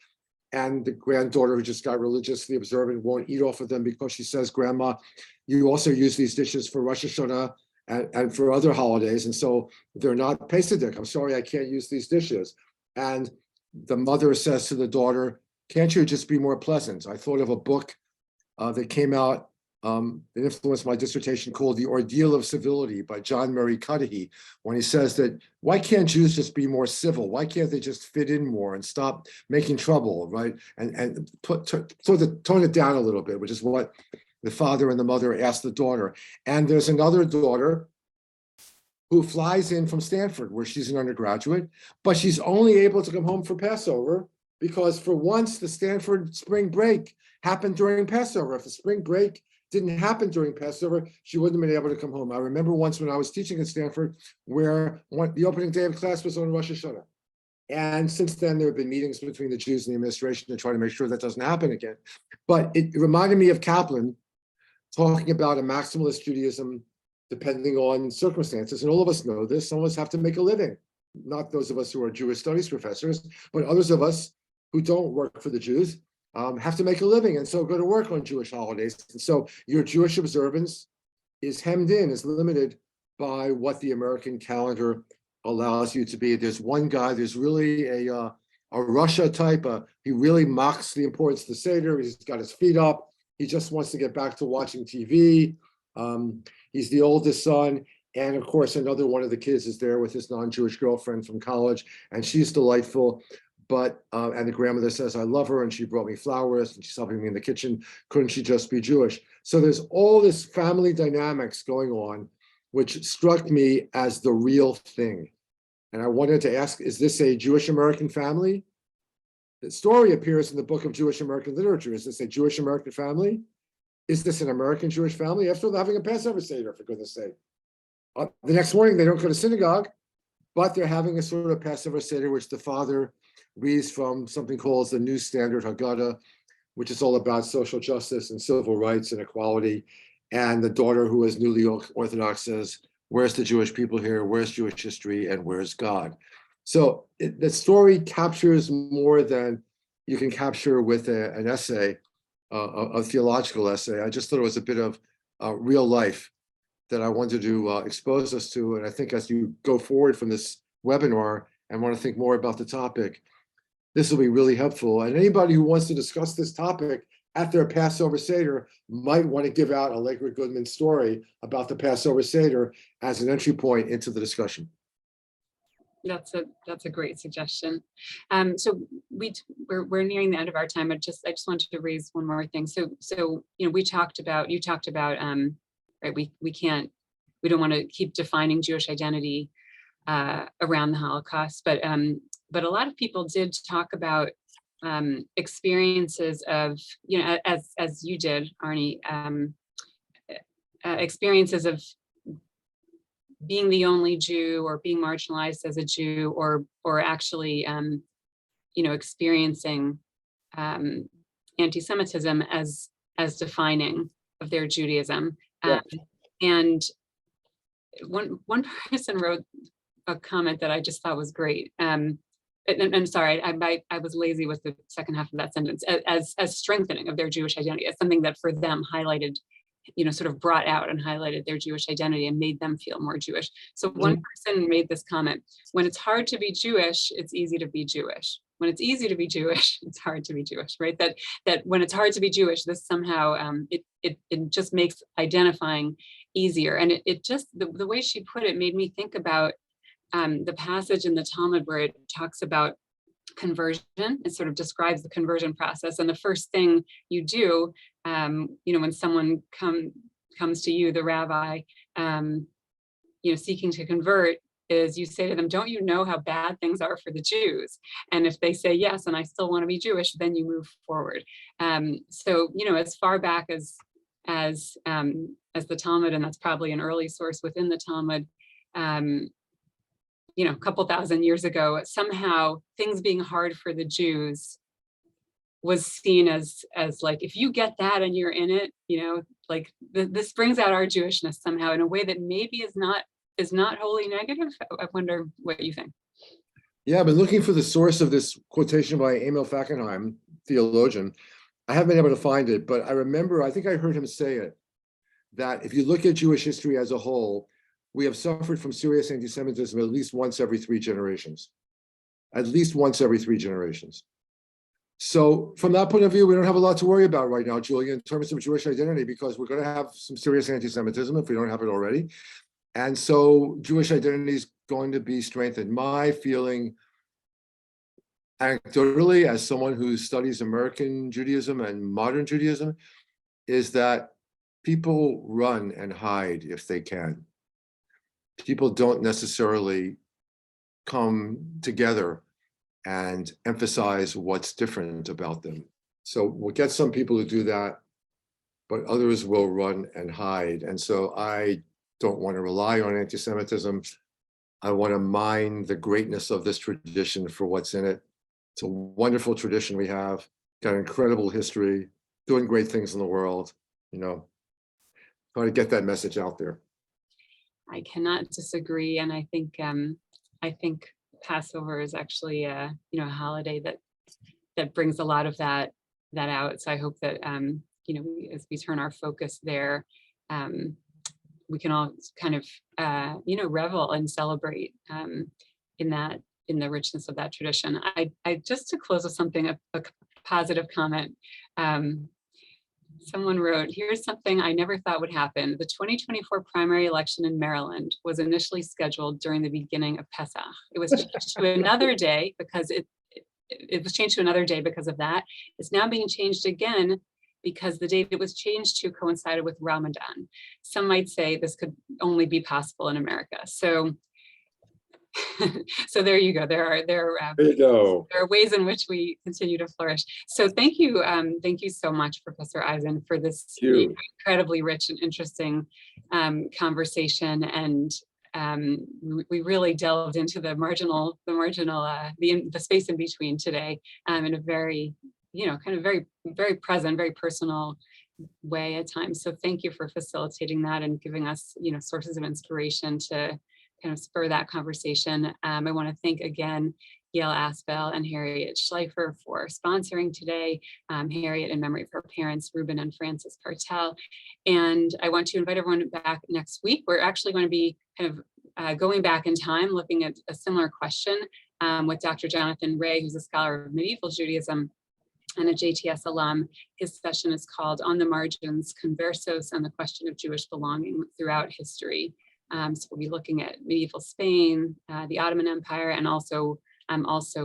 and the granddaughter, who just got religiously observant, won't eat off of them because she says, Grandma, you also use these dishes for Rosh Hashanah and for other holidays, and so they're not Pesach. I'm sorry, I can't use these dishes. And the mother says to the daughter, can't you just be more pleasant? I thought of a book that came out that influenced my dissertation called The Ordeal of Civility by John Murray Cudahy, when he says that, why can't Jews just be more civil? Why can't they just fit in more and stop making trouble, right? And tone it down a little bit, which is what the father and the mother asked the daughter. And there's another daughter who flies in from Stanford, where she's an undergraduate, but she's only able to come home for Passover because for once the Stanford spring break happened during Passover. If the spring break didn't happen during Passover, she wouldn't have been able to come home. I remember once when I was teaching at Stanford, where the opening day of class was on Rosh Hashanah. And since then, there have been meetings between the Jews and the administration to try to make sure that doesn't happen again. But it reminded me of Kaplan talking about a maximalist Judaism depending on circumstances. And all of us know this. Some of us have to make a living. Not those of us who are Jewish studies professors, but others of us who don't work for the Jews have to make a living, and so go to work on Jewish holidays. And so your Jewish observance is hemmed in, is limited by what the American calendar allows you to be. There's one guy, there's really a Russia type, he really mocks the importance of the Seder. He's got his feet up. He just wants to get back to watching TV. He's the oldest son. And of course, another one of the kids is there with his non-Jewish girlfriend from college, and she's delightful. But, and the grandmother says, I love her, and she brought me flowers, and she's helping me in the kitchen. Couldn't she just be Jewish? So there's all this family dynamics going on, which struck me as the real thing. And I wanted to ask, is this a Jewish American family? The story appears in the Book of Jewish American Literature. Is this a Jewish American family? Is this an American Jewish family? After all, they're having a Passover Seder, for goodness sake. The next morning, they don't go to synagogue, but they're having a sort of Passover Seder, which the father reads from something called the New Standard Haggadah, which is all about social justice and civil rights and equality. And the daughter, who is newly Orthodox, says, where's the Jewish people here? Where's Jewish history? And where's God? So the story captures more than you can capture with an essay, a theological essay. I just thought it was a bit of real life that I wanted to expose us to. And I think as you go forward from this webinar and want to think more about the topic, this will be really helpful. And anybody who wants to discuss this topic at their Passover Seder might want to give out Allegra Goodman's story about the Passover Seder as an entry point into the discussion. That's a great suggestion. So we're nearing the end of our time. I just wanted to raise one more thing. So you talked about right, we don't want to keep defining Jewish identity around the Holocaust, but a lot of people did talk about experiences of, as you did, Arnie, experiences of being the only Jew or being marginalized as a Jew, or actually, experiencing anti-Semitism as defining of their Judaism. Yeah. And one person wrote a comment that I just thought was great. and sorry, I was lazy with the second half of that sentence, as strengthening of their Jewish identity, as something that for them highlighted, sort of brought out and highlighted their Jewish identity and made them feel more Jewish. So one person made this comment: when it's hard to be Jewish, it's easy to be Jewish. When it's easy to be Jewish, it's hard to be Jewish, right? That when it's hard to be Jewish, this somehow, it just makes identifying easier. And it just, the way she put it made me think about the passage in the Talmud where it talks about conversion. It sort of describes the conversion process. And the first thing you do, when someone comes to you, the rabbi, seeking to convert, is you say to them, don't you know how bad things are for the Jews? And if they say yes, and I still want to be Jewish, then you move forward. So, as far back as the Talmud, and that's probably an early source within the Talmud, a couple thousand years ago, somehow things being hard for the Jews was seen as like, if you get that and you're in it, like this brings out our Jewishness somehow in a way that maybe is not wholly negative. I wonder what you think. Yeah, I've been looking for the source of this quotation by Emil Fackenheim, theologian. I haven't been able to find it, but I remember, I think I heard him say it, that if you look at Jewish history as a whole, we have suffered from serious anti-Semitism at least once every 3 generations. At least once every 3 generations. So from that point of view, we don't have a lot to worry about right now, Julia, in terms of Jewish identity, because we're going to have some serious anti-Semitism if we don't have it already. And so Jewish identity is going to be strengthened. My feeling, anecdotally, as someone who studies American Judaism and modern Judaism, is that people run and hide if they can. People don't necessarily come together and emphasize what's different about them. So we'll get some people to do that, but others will run and hide. And so I don't want to rely on anti-Semitism. I want to mine the greatness of this tradition for what's in it. It's a wonderful tradition we have, got an incredible history, doing great things in the world, try to get that message out there. I cannot disagree, and I think Passover is actually a holiday that brings a lot of that out. So I hope that as we turn our focus there, we can all kind of revel and celebrate in the richness of that tradition. I just to close with something, a positive comment. Someone wrote, here's something I never thought would happen. The 2024 primary election in Maryland was initially scheduled during the beginning of Pesach. It was changed to another day because it was changed to another day because of that. It's now being changed again because the date it was changed to coincided with Ramadan. Some might say this could only be possible in America. So there you go. There are ways in which we continue to flourish. So thank you so much, Professor Eisen, for this incredibly rich and interesting conversation. And we really delved into the space in between today in a very, kind of very, very present, very personal way at times. So thank you for facilitating that and giving us, sources of inspiration to kind of spur that conversation. I want to thank again Gail Aspel and Harriet Schleifer for sponsoring today. Harriet in memory of her parents, Ruben and Frances Cartel. And I want to invite everyone back next week. We're actually going to be kind of going back in time, looking at a similar question with Dr. Jonathan Ray, who's a scholar of medieval Judaism and a JTS alum. His session is called On the Margins, Conversos and the Question of Jewish Belonging Throughout History. So we'll be looking at medieval Spain, the Ottoman Empire, and also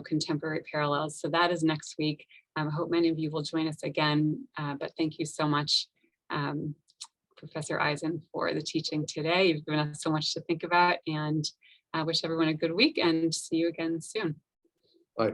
contemporary parallels. So that is next week. I hope many of you will join us again. But thank you so much, Professor Eisen, for the teaching today. You've given us so much to think about, and I wish everyone a good week and see you again soon. Bye.